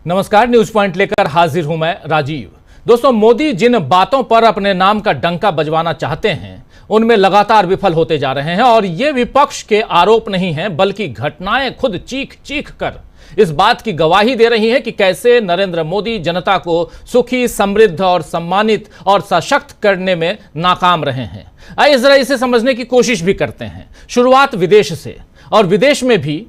नमस्कार, news point लेकर हाजिर हूं मैं राजीव। दोस्तों, मोदी जिन बातों पर अपने नाम का डंका बजवाना चाहते हैं उनमें लगातार विफल होते जा रहे हैं और ये विपक्ष के आरोप नहीं हैं बल्कि घटनाएं खुद चीख चीख कर इस बात की गवाही दे रही हैं कि कैसे नरेंद्र मोदी जनता को सुखी, समृद्ध और सम्मानित और सशक्त करने में नाकाम रहे हैं। आइए जरा इसे समझने की कोशिश भी करते हैं। शुरुआत विदेश से, और विदेश में भी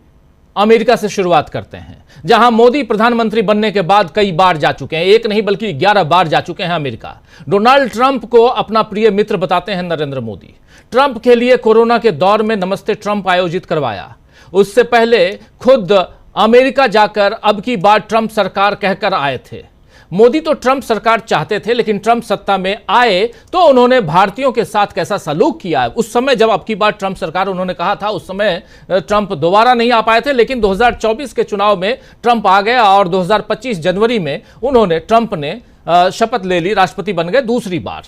अमेरिका से शुरुआत करते हैं, जहां मोदी प्रधानमंत्री बनने के बाद कई बार जा चुके हैं। एक नहीं बल्कि 11 बार जा चुके हैं अमेरिका। डोनाल्ड ट्रंप को अपना प्रिय मित्र बताते हैं नरेंद्र मोदी। ट्रंप के लिए कोरोना के दौर में नमस्ते ट्रंप आयोजित करवाया। उससे पहले खुद अमेरिका जाकर अब की बार ट्रंप सरकार कहकर आए थे। मोदी तो ट्रंप सरकार चाहते थे, लेकिन ट्रंप सत्ता में आए तो उन्होंने भारतीयों के साथ कैसा सलूक किया है। उस समय जब अब की बार ट्रंप सरकार उन्होंने कहा था, उस समय ट्रंप दोबारा नहीं आ पाए थे, लेकिन 2024 के चुनाव में ट्रंप आ गए और 2025 जनवरी में ट्रंप ने शपथ ले ली, राष्ट्रपति बन गए दूसरी बार।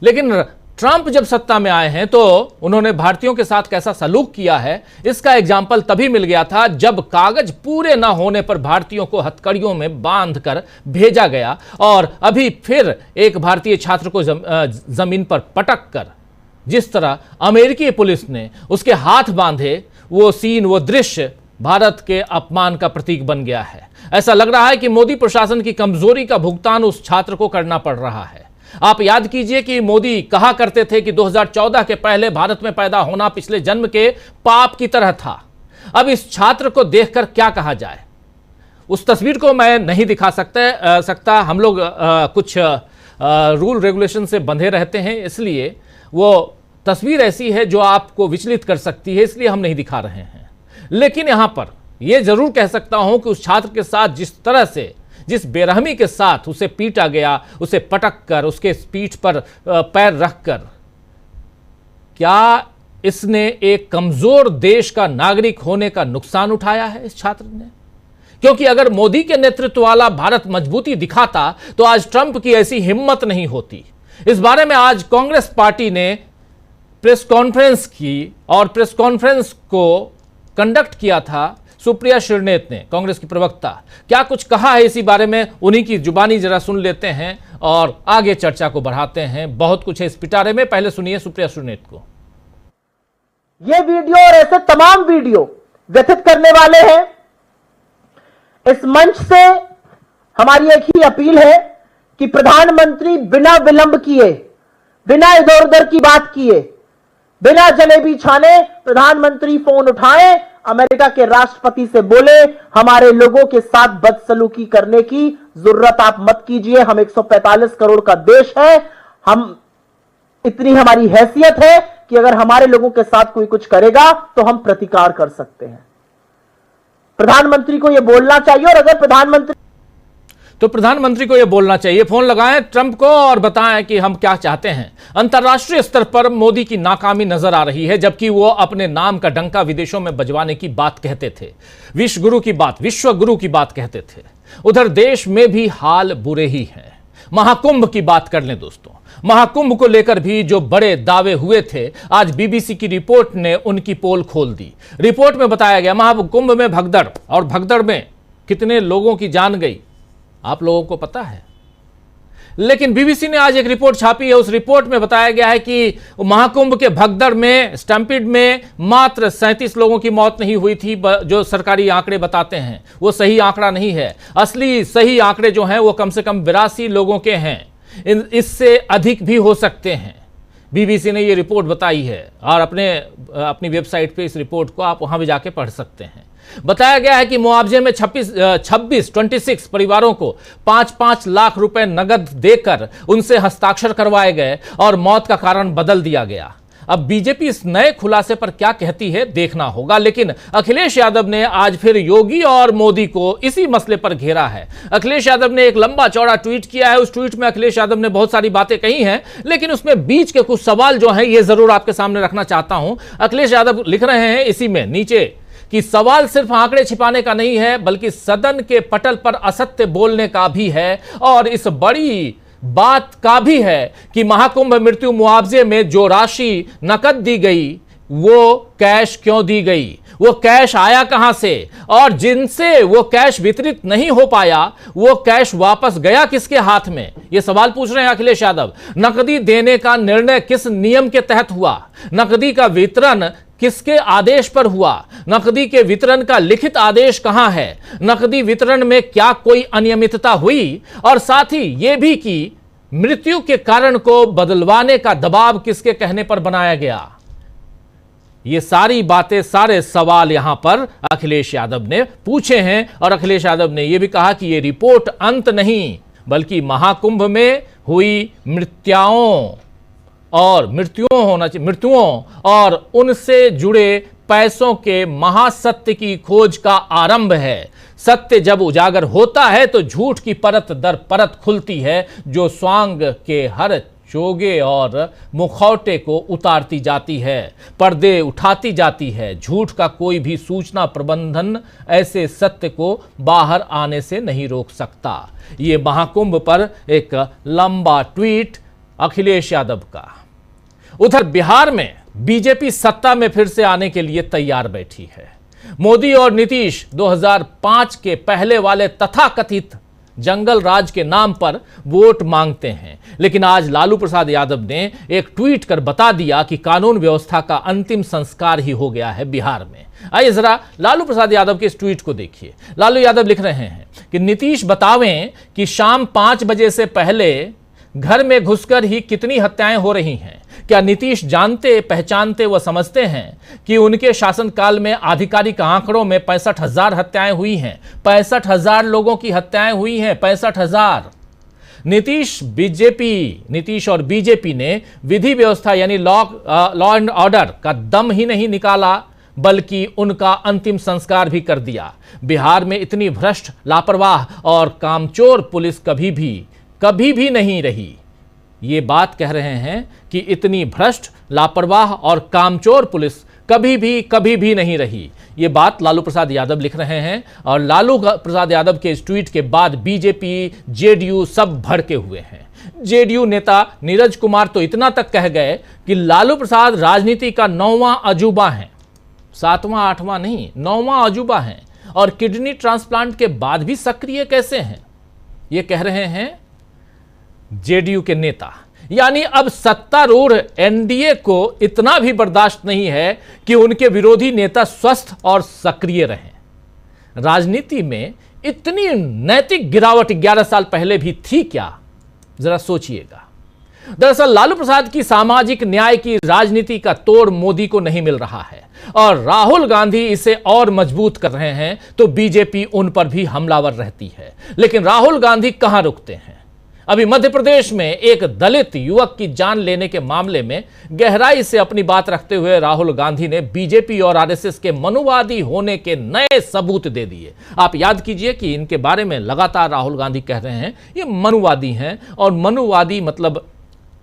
लेकिन ट्रंप जब सत्ता में आए हैं तो उन्होंने भारतीयों के साथ कैसा सलूक किया है, इसका एग्जाम्पल तभी मिल गया था जब कागज पूरे ना होने पर भारतीयों को हथकड़ियों में बांधकर भेजा गया और अभी फिर एक भारतीय छात्र को जमीन पर पटक कर जिस तरह अमेरिकी पुलिस ने उसके हाथ बांधे, वो सीन, वो दृश्य भारत के अपमान का प्रतीक बन गया है। ऐसा लग रहा है कि मोदी प्रशासन की कमजोरी का भुगतान उस छात्र को करना पड़ रहा है। आप याद कीजिए कि मोदी कहा करते थे कि 2014 के पहले भारत में पैदा होना पिछले जन्म के पाप की तरह था। अब इस छात्र को देखकर क्या कहा जाए? उस तस्वीर को मैं नहीं दिखा सकता। हम लोग कुछ रूल रेगुलेशन से बंधे रहते हैं, इसलिए वो तस्वीर ऐसी है जो आपको विचलित कर सकती है, इसलिए हम नहीं दिखा रहे हैं। लेकिन यहां पर यह जरूर कह सकता हूं कि उस छात्र के साथ जिस बेरहमी के साथ उसे पीटा गया, उसे पटक कर, उसके पीठ पर पैर रखकर, क्या इसने एक कमजोर देश का नागरिक होने का नुकसान उठाया है इस छात्र ने? क्योंकि अगर मोदी के नेतृत्व वाला भारत मजबूती दिखाता तो आज ट्रंप की ऐसी हिम्मत नहीं होती। इस बारे में आज कांग्रेस पार्टी ने प्रेस कॉन्फ्रेंस की और प्रेस कॉन्फ्रेंस को कंडक्ट किया था सुप्रिया श्रीनेत ने, कांग्रेस की प्रवक्ता। क्या कुछ कहा है इसी बारे में, उन्हीं की जुबानी जरा सुन लेते हैं और आगे चर्चा को बढ़ाते हैं। बहुत कुछ है इस पिटारे में, पहले सुनिए सुप्रिया श्रीनेत को। ये वीडियो और ऐसे तमाम वीडियो व्यथित करने वाले हैं। इस मंच से हमारी एक ही अपील है कि प्रधानमंत्री बिना विलंब किए, बिना इधर उधर की बात किए, बिना जलेबी छाने प्रधानमंत्री फोन उठाएं, अमेरिका के राष्ट्रपति से बोले हमारे लोगों के साथ बदसलूकी करने की जरूरत आप मत कीजिए। हम 145 करोड़ का देश है, इतनी हमारी हैसियत है कि अगर हमारे लोगों के साथ कोई कुछ करेगा तो हम प्रतिकार कर सकते हैं। प्रधानमंत्री को यह बोलना चाहिए। और अगर प्रधानमंत्री को यह बोलना चाहिए, फोन लगाएं ट्रंप को और बताएं कि हम क्या चाहते हैं। अंतर्राष्ट्रीय स्तर पर मोदी की नाकामी नजर आ रही है, जबकि वो अपने नाम का डंका विदेशों में बजवाने की बात कहते थे, विश्व गुरु की बात कहते थे। उधर देश में भी हाल बुरे ही हैं। महाकुंभ की बात कर लें दोस्तों। महाकुंभ को लेकर भी जो बड़े दावे हुए थे, आज बीबीसी की रिपोर्ट ने उनकी पोल खोल दी। रिपोर्ट में बताया गया महाकुंभ में भगदड़, और भगदड़ में कितने लोगों की जान गई आप लोगों को पता है। लेकिन बीबीसी ने आज एक रिपोर्ट छापी है। उस रिपोर्ट में बताया गया है कि महाकुंभ के भगदड़ में, स्टैम्पीड में मात्र 37 लोगों की मौत नहीं हुई थी। जो सरकारी आंकड़े बताते हैं वो सही आंकड़ा नहीं है। असली सही आंकड़े जो हैं वो कम से कम 82 लोगों के हैं। इससे अधिक भी हो सकते हैं। बीबीसी ने ये रिपोर्ट बताई है और अपनी वेबसाइट पे इस रिपोर्ट को आप वहां भी जाके पढ़ सकते हैं। बताया गया है कि मुआवजे में 26 परिवारों को 5-5 लाख रुपए नगद देकर उनसे हस्ताक्षर करवाए गए और मौत का कारण बदल दिया गया। अब बीजेपी इस नए खुलासे पर क्या कहती है देखना होगा। लेकिन अखिलेश यादव ने आज फिर योगी और मोदी को इसी मसले पर घेरा है। अखिलेश यादव ने एक लंबा चौड़ा ट्वीट किया है। उस ट्वीट में अखिलेश यादव ने बहुत सारी बातें कही हैं, लेकिन उसमें बीच के कुछ सवाल जो हैं ये जरूर आपके सामने रखना चाहता हूं। अखिलेश यादव लिख रहे हैं इसी में नीचे कि सवाल सिर्फ आंकड़े छिपाने का नहीं है, बल्कि सदन के पटल पर असत्य बोलने का भी है और इस बड़ी बात का भी है कि महाकुंभ मृत्यु मुआवजे में जो राशि नकद दी गई, वो कैश क्यों दी गई, वो कैश आया कहां से, और जिनसे वो कैश वितरित नहीं हो पाया वो कैश वापस गया किसके हाथ में, ये सवाल पूछ रहे हैं अखिलेश यादव। नकदी देने का निर्णय किस नियम के तहत हुआ, नकदी का वितरण किसके आदेश पर हुआ, नकदी के वितरण का लिखित आदेश कहां है, नकदी वितरण में क्या कोई अनियमितता हुई, और साथ ही यह भी कि मृत्यु के कारण को बदलवाने का दबाव किसके कहने पर बनाया गया। ये सारी बातें, सारे सवाल यहां पर अखिलेश यादव ने पूछे हैं, और अखिलेश यादव ने यह भी कहा कि यह रिपोर्ट अंत नहीं बल्कि महाकुंभ में हुई मृत्युओं और उनसे जुड़े पैसों के महासत्य की खोज का आरंभ है। सत्य जब उजागर होता है तो झूठ की परत दर परत खुलती है, जो स्वांग के हर चोगे और मुखौटे को उतारती जाती है, पर्दे उठाती जाती है। झूठ का कोई भी सूचना प्रबंधन ऐसे सत्य को बाहर आने से नहीं रोक सकता। ये महाकुंभ पर एक लंबा ट्वीट अखिलेश यादव का। उधर बिहार में बीजेपी सत्ता में फिर से आने के लिए तैयार बैठी है। मोदी और नीतीश 2005 के पहले वाले तथाकथित जंगल राज के नाम पर वोट मांगते हैं, लेकिन आज लालू प्रसाद यादव ने एक ट्वीट कर बता दिया कि कानून व्यवस्था का अंतिम संस्कार ही हो गया है बिहार में। आइए जरा लालू प्रसाद यादव के इस ट्वीट को देखिए। लालू यादव लिख रहे हैं कि नीतीश बतावें कि शाम 5 बजे से पहले घर में घुसकर ही कितनी हत्याएं हो रही हैं। क्या नीतीश जानते, पहचानते व समझते हैं कि उनके शासनकाल में आधिकारिक आंकड़ों में 65,000 हत्याएं हुई हैं। 65,000 लोगों की हत्याएं हुई हैं, 65,000। नीतीश और बीजेपी ने विधि व्यवस्था यानी लॉ एंड ऑर्डर का दम ही नहीं निकाला बल्कि उनका अंतिम संस्कार भी कर दिया। बिहार में इतनी भ्रष्ट, लापरवाह और कामचोर पुलिस कभी भी नहीं रही। ये बात कह रहे हैं कि इतनी भ्रष्ट, लापरवाह और कामचोर पुलिस कभी भी नहीं रही। ये बात लालू प्रसाद यादव लिख रहे हैं, और लालू प्रसाद यादव के इस ट्वीट के बाद बीजेपी, जेडीयू सब भड़के हुए हैं। जेडीयू नेता नीरज कुमार तो इतना तक कह गए कि लालू प्रसाद राजनीति का 9वां अजूबा है, 7वां 8वां नहीं, 9वां अजूबा है, और किडनी ट्रांसप्लांट के बाद भी सक्रिय कैसे हैं, ये कह रहे हैं जेडीयू के नेता। यानी अब सत्तारूढ़ एनडीए को इतना भी बर्दाश्त नहीं है कि उनके विरोधी नेता स्वस्थ और सक्रिय रहें। राजनीति में इतनी नैतिक गिरावट 11 साल पहले भी थी क्या, जरा सोचिएगा। दरअसल लालू प्रसाद की सामाजिक न्याय की राजनीति का तोड़ मोदी को नहीं मिल रहा है, और राहुल गांधी इसे और मजबूत कर रहे हैं तो बीजेपी उन पर भी हमलावर रहती है। लेकिन राहुल गांधी कहां रुकते हैं। अभी मध्य प्रदेश में एक दलित युवक की जान लेने के मामले में गहराई से अपनी बात रखते हुए राहुल गांधी ने बीजेपी और आरएसएस के मनुवादी होने के नए सबूत दे दिए। आप याद कीजिए कि इनके बारे में लगातार राहुल गांधी कह रहे हैं ये मनुवादी हैं, और मनुवादी मतलब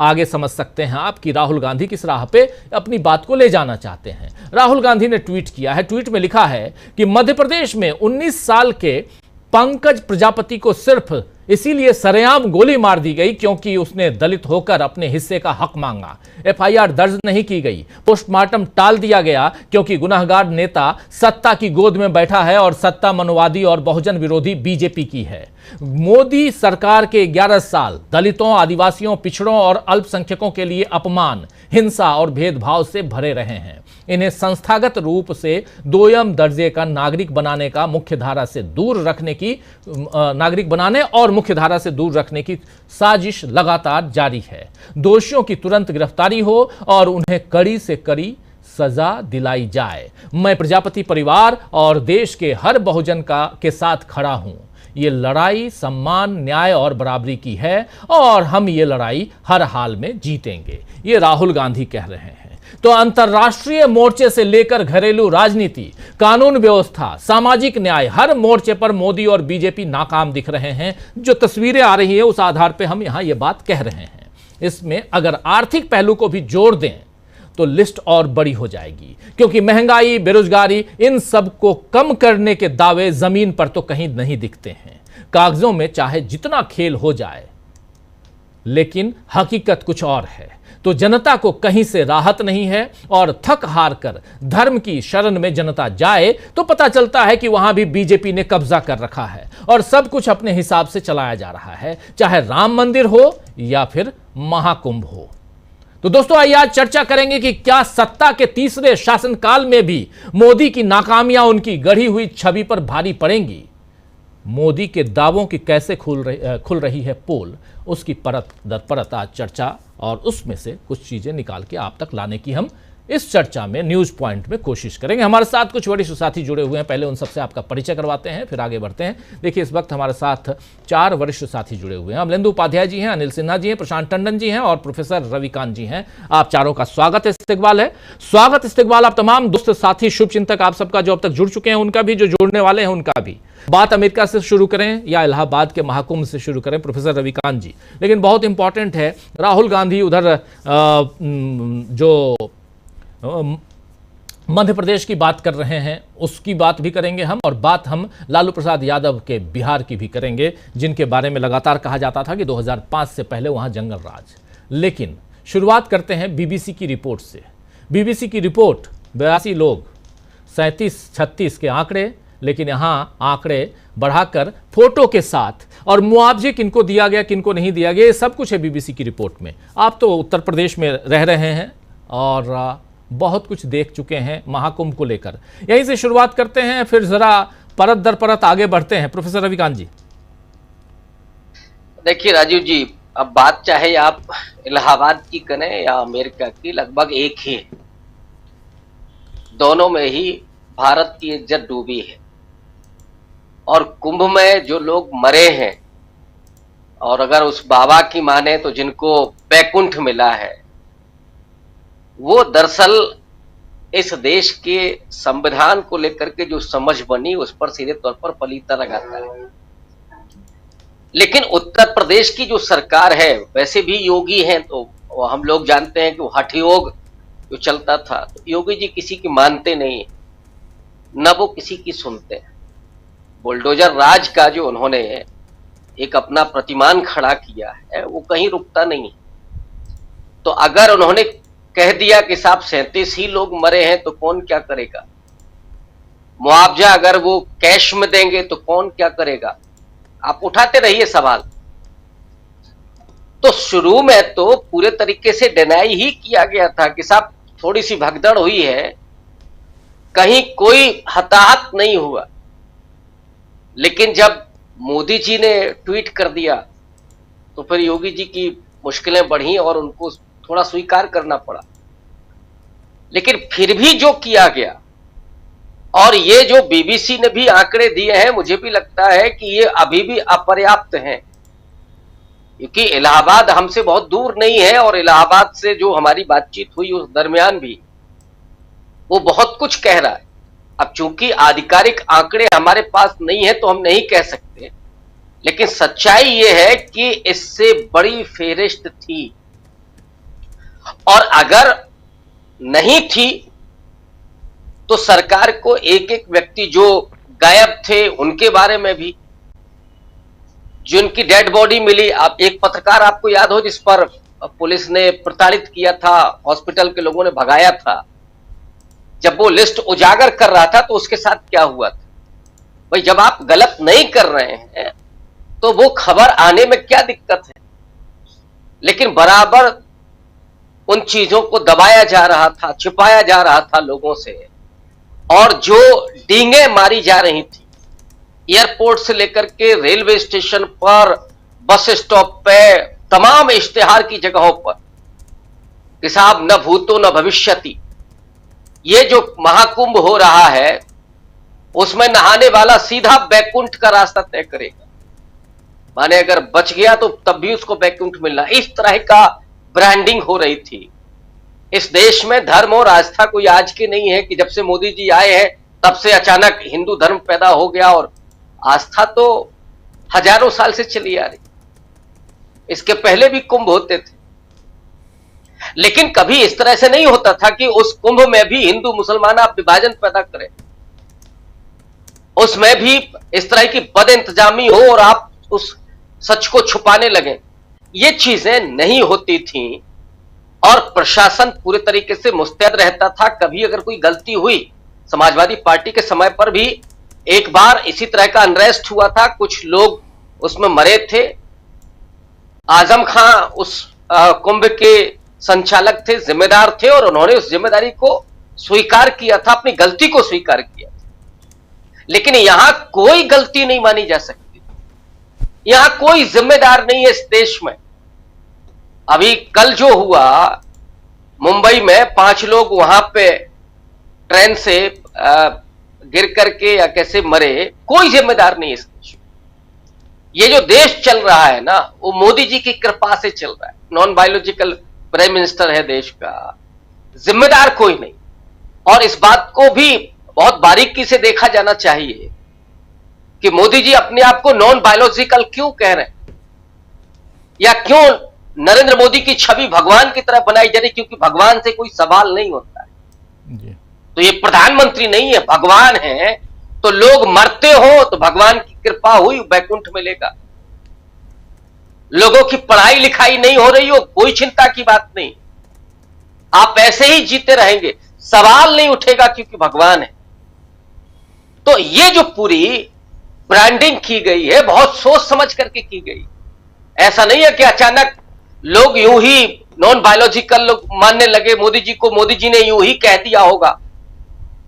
आगे समझ सकते हैं आप कि राहुल गांधी किस राह पे अपनी बात को ले जाना चाहते हैं। राहुल गांधी ने ट्वीट किया है, ट्वीट में लिखा है कि मध्य प्रदेश में 19 साल के पंकज प्रजापति को सिर्फ इसीलिए सरेआम गोली मार दी गई क्योंकि उसने दलित होकर अपने हिस्से का हक मांगा। एफआईआर दर्ज नहीं की गई, पोस्टमार्टम टाल दिया गया क्योंकि गुनाहगार नेता सत्ता की गोद में बैठा है, और सत्ता मनुवादी और बहुजन विरोधी बीजेपी की है। मोदी सरकार के 11 साल दलितों, आदिवासियों, पिछड़ों और अल्पसंख्यकों के लिए अपमान, हिंसा और भेदभाव से भरे रहे हैं। इन्हें संस्थागत रूप से दोयम दर्जे का नागरिक बनाने का मुख्यधारा से दूर रखने की मुख्यधारा से दूर रखने की साजिश लगातार जारी है। दोषियों की तुरंत गिरफ्तारी हो और उन्हें कड़ी से कड़ी सजा दिलाई जाए। मैं प्रजापति परिवार और देश के हर बहुजन के साथ खड़ा हूं। ये लड़ाई सम्मान, न्याय और बराबरी की है, और हम ये लड़ाई हर हाल में जीतेंगे, ये राहुल गांधी कह रहे हैं। तो अंतर्राष्ट्रीय मोर्चे से लेकर घरेलू राजनीति, कानून व्यवस्था, सामाजिक न्याय, हर मोर्चे पर मोदी और बीजेपी नाकाम दिख रहे हैं। जो तस्वीरें आ रही है उस आधार पर हम यहां ये बात कह रहे हैं। इसमें अगर आर्थिक पहलू को भी जोड़ दें तो लिस्ट और बड़ी हो जाएगी, क्योंकि महंगाई, बेरोजगारी, इन सब को कम करने के दावे जमीन पर तो कहीं नहीं दिखते हैं। कागजों में चाहे जितना खेल हो जाए, लेकिन हकीकत कुछ और है। तो जनता को कहीं से राहत नहीं है और थक हार कर धर्म की शरण में जनता जाए तो पता चलता है कि वहां भी बीजेपी ने कब्जा कर रखा है और सब कुछ अपने हिसाब से चलाया जा रहा है, चाहे राम मंदिर हो या फिर महाकुंभ हो। तो दोस्तों आइए आज चर्चा करेंगे कि क्या सत्ता के तीसरे शासनकाल में भी मोदी की नाकामियां उनकी गढ़ी हुई छवि पर भारी पड़ेंगी। मोदी के दावों की कैसे खुल रही है पोल, उसकी परत दर परत आज चर्चा और उसमें से कुछ चीजें निकाल के आप तक लाने की हम इस चर्चा में न्यूज पॉइंट में कोशिश करेंगे। हमारे साथ कुछ वरिष्ठ साथी जुड़े हुए हैं, पहले उन सबसे आपका परिचय करवाते हैं फिर आगे बढ़ते हैं। देखिए इस वक्त हमारे साथ 4 वरिष्ठ साथी जुड़े हुए हैं। अमलेंदु उपाध्याय जी हैं, अनिल सिन्हा जी हैं, प्रशांत टंडन जी हैं और प्रोफेसर रविकांत जी हैं। आप चारों का स्वागत इस्तकबाल है। स्वागत इस्तकबाल आप तमाम दोस्त साथी शुभचिंतक आप सबका जो अब तक जुड़ चुके हैं उनका भी, जो जुड़ने वाले हैं उनका भी। बात अमेरिका से शुरू करें या इलाहाबाद के महाकुंभ से शुरू करें प्रोफेसर रविकांत जी, लेकिन बहुत इंपॉर्टेंट है, राहुल गांधी उधर जो मध्य प्रदेश की बात कर रहे हैं उसकी बात भी करेंगे हम, और बात हम लालू प्रसाद यादव के बिहार की भी करेंगे, जिनके बारे में लगातार कहा जाता था कि 2005 से पहले वहां जंगल राज। लेकिन शुरुआत करते हैं बीबीसी की रिपोर्ट से। बीबीसी की रिपोर्ट 82 लोग, 37-36 के आंकड़े, लेकिन यहां आंकड़े बढ़ाकर फोटो के साथ और मुआवजे किनको दिया गया किनको नहीं दिया गया, ये सब कुछ है बीबीसी की रिपोर्ट में। आप तो उत्तर प्रदेश में रह रहे हैं और बहुत कुछ देख चुके हैं महाकुंभ को लेकर। यहीं से शुरुआत करते हैं, फिर जरा परत दर परत आगे बढ़ते हैं। प्रोफेसर रविकांत जी। देखिए राजीव जी, अब बात चाहे आप इलाहाबाद की करें या अमेरिका की, लगभग एक ही है। दोनों में ही भारत की इज्जत डूबी है और कुंभ में जो लोग मरे हैं, और अगर उस बाबा की माने तो जिनको बैकुंठ मिला है, वो दरअसल इस देश के संविधान को लेकर के जो समझ बनी उस पर सीधे तौर पर पलीता लगाता है। लेकिन उत्तर प्रदेश की जो सरकार है, वैसे भी योगी हैं तो हम लोग जानते हैं कि वो हठ योग जो चलता था, तो योगी जी किसी की मानते नहीं, न वो किसी की सुनते हैं। बुलडोजर राज का जो उन्होंने एक अपना प्रतिमान खड़ा किया है वो कहीं रुकता नहीं। तो अगर उन्होंने कह दिया कि साहब 37 ही लोग मरे हैं तो कौन क्या करेगा, मुआवजा अगर वो कैश में देंगे तो कौन क्या करेगा, आप उठाते रहिए सवाल। तो शुरू में तो पूरे तरीके से डिनाई ही किया गया था कि साहब थोड़ी सी भगदड़ हुई है, कहीं कोई हताहत नहीं हुआ। लेकिन जब मोदी जी ने ट्वीट कर दिया तो फिर योगी जी की मुश्किलें बढ़ी और उनको थोड़ा स्वीकार करना पड़ा। लेकिन फिर भी जो किया गया, और ये जो बीबीसी ने भी आंकड़े दिए हैं, मुझे भी लगता है कि ये अभी भी अपर्याप्त हैं, क्योंकि इलाहाबाद हमसे बहुत दूर नहीं है और इलाहाबाद से जो हमारी बातचीत हुई उस दरमियान भी वो बहुत कुछ कह रहा है। अब चूंकि आधिकारिक आंकड़े हमारे पास नहीं है तो हम नहीं कह सकते, लेकिन सच्चाई ये है कि इससे बड़ी फेहरिस्त थी, और अगर नहीं थी तो सरकार को एक एक व्यक्ति जो गायब थे उनके बारे में भी, जिनकी डेड बॉडी मिली, आप एक पत्रकार आपको याद हो जिस पर पुलिस ने प्रताड़ित किया था, हॉस्पिटल के लोगों ने भगाया था, जब वो लिस्ट उजागर कर रहा था तो उसके साथ क्या हुआ था। भाई जब आप गलत नहीं कर रहे हैं तो वो खबर आने में क्या दिक्कत है, लेकिन बराबर उन चीजों को दबाया जा रहा था, छिपाया जा रहा था लोगों से, और जो डींगे मारी जा रही थी एयरपोर्ट से लेकर के रेलवे स्टेशन पर, बस स्टॉप पे, तमाम इश्तिहार की जगहों पर कि साहब न भूतो न भविष्यति, ये जो महाकुंभ हो रहा है उसमें नहाने वाला सीधा बैकुंठ का रास्ता तय करेगा, माने अगर बच गया तो तब भी उसको बैकुंठ मिलना। इस तरह का ब्रांडिंग हो रही थी। इस देश में धर्म और आस्था कोई आज की नहीं है कि जब से मोदी जी आए हैं तब से अचानक हिंदू धर्म पैदा हो गया, और आस्था तो हजारों साल से चली आ रही। इसके पहले भी कुंभ होते थे, लेकिन कभी इस तरह से नहीं होता था कि उस कुंभ में भी हिंदू मुसलमान आप विभाजन पैदा करें, उसमें भी इस तरह की बद इंतजामी हो और आप उस सच को छुपाने लगे। ये चीजें नहीं होती थी, और प्रशासन पूरे तरीके से मुस्तैद रहता था। कभी अगर कोई गलती हुई, समाजवादी पार्टी के समय पर भी एक बार इसी तरह का अनरेस्ट हुआ था, कुछ लोग उसमें मरे थे। आजम खां उस कुंभ के संचालक थे, जिम्मेदार थे, और उन्होंने उस जिम्मेदारी को स्वीकार किया था, अपनी गलती को स्वीकार किया था। लेकिन यहां कोई गलती नहीं मानी जा सकती, यहां कोई जिम्मेदार नहीं है इस देश में। अभी कल जो हुआ मुंबई में, 5 लोग वहां पे ट्रेन से गिर करके या कैसे मरे, कोई जिम्मेदार नहीं है इस देश में। ये जो देश चल रहा है ना, वो मोदी जी की कृपा से चल रहा है। नॉन बायोलॉजिकल प्राइम मिनिस्टर है देश का, जिम्मेदार कोई नहीं। और इस बात को भी बहुत बारीकी से देखा जाना चाहिए कि मोदी जी अपने आप को नॉन बायोलॉजिकल क्यों कह रहे हैं, या क्यों नरेंद्र मोदी की छवि भगवान की तरह बनाई जा रही, क्योंकि भगवान से कोई सवाल नहीं होता है जी। तो ये प्रधानमंत्री नहीं है, भगवान है। तो लोग मरते हो तो भगवान की कृपा हुई, वैकुंठ मिलेगा। लोगों की पढ़ाई लिखाई नहीं हो रही हो, कोई चिंता की बात नहीं, आप ऐसे ही जीते रहेंगे, सवाल नहीं उठेगा, क्योंकि भगवान है। तो ये जो पूरी ब्रांडिंग की गई है, बहुत सोच समझ करके की गई। ऐसा नहीं है कि अचानक लोग यूं ही नॉन बायोलॉजिकल लोग मानने लगे मोदी जी को, मोदी जी ने यूं ही कह दिया होगा,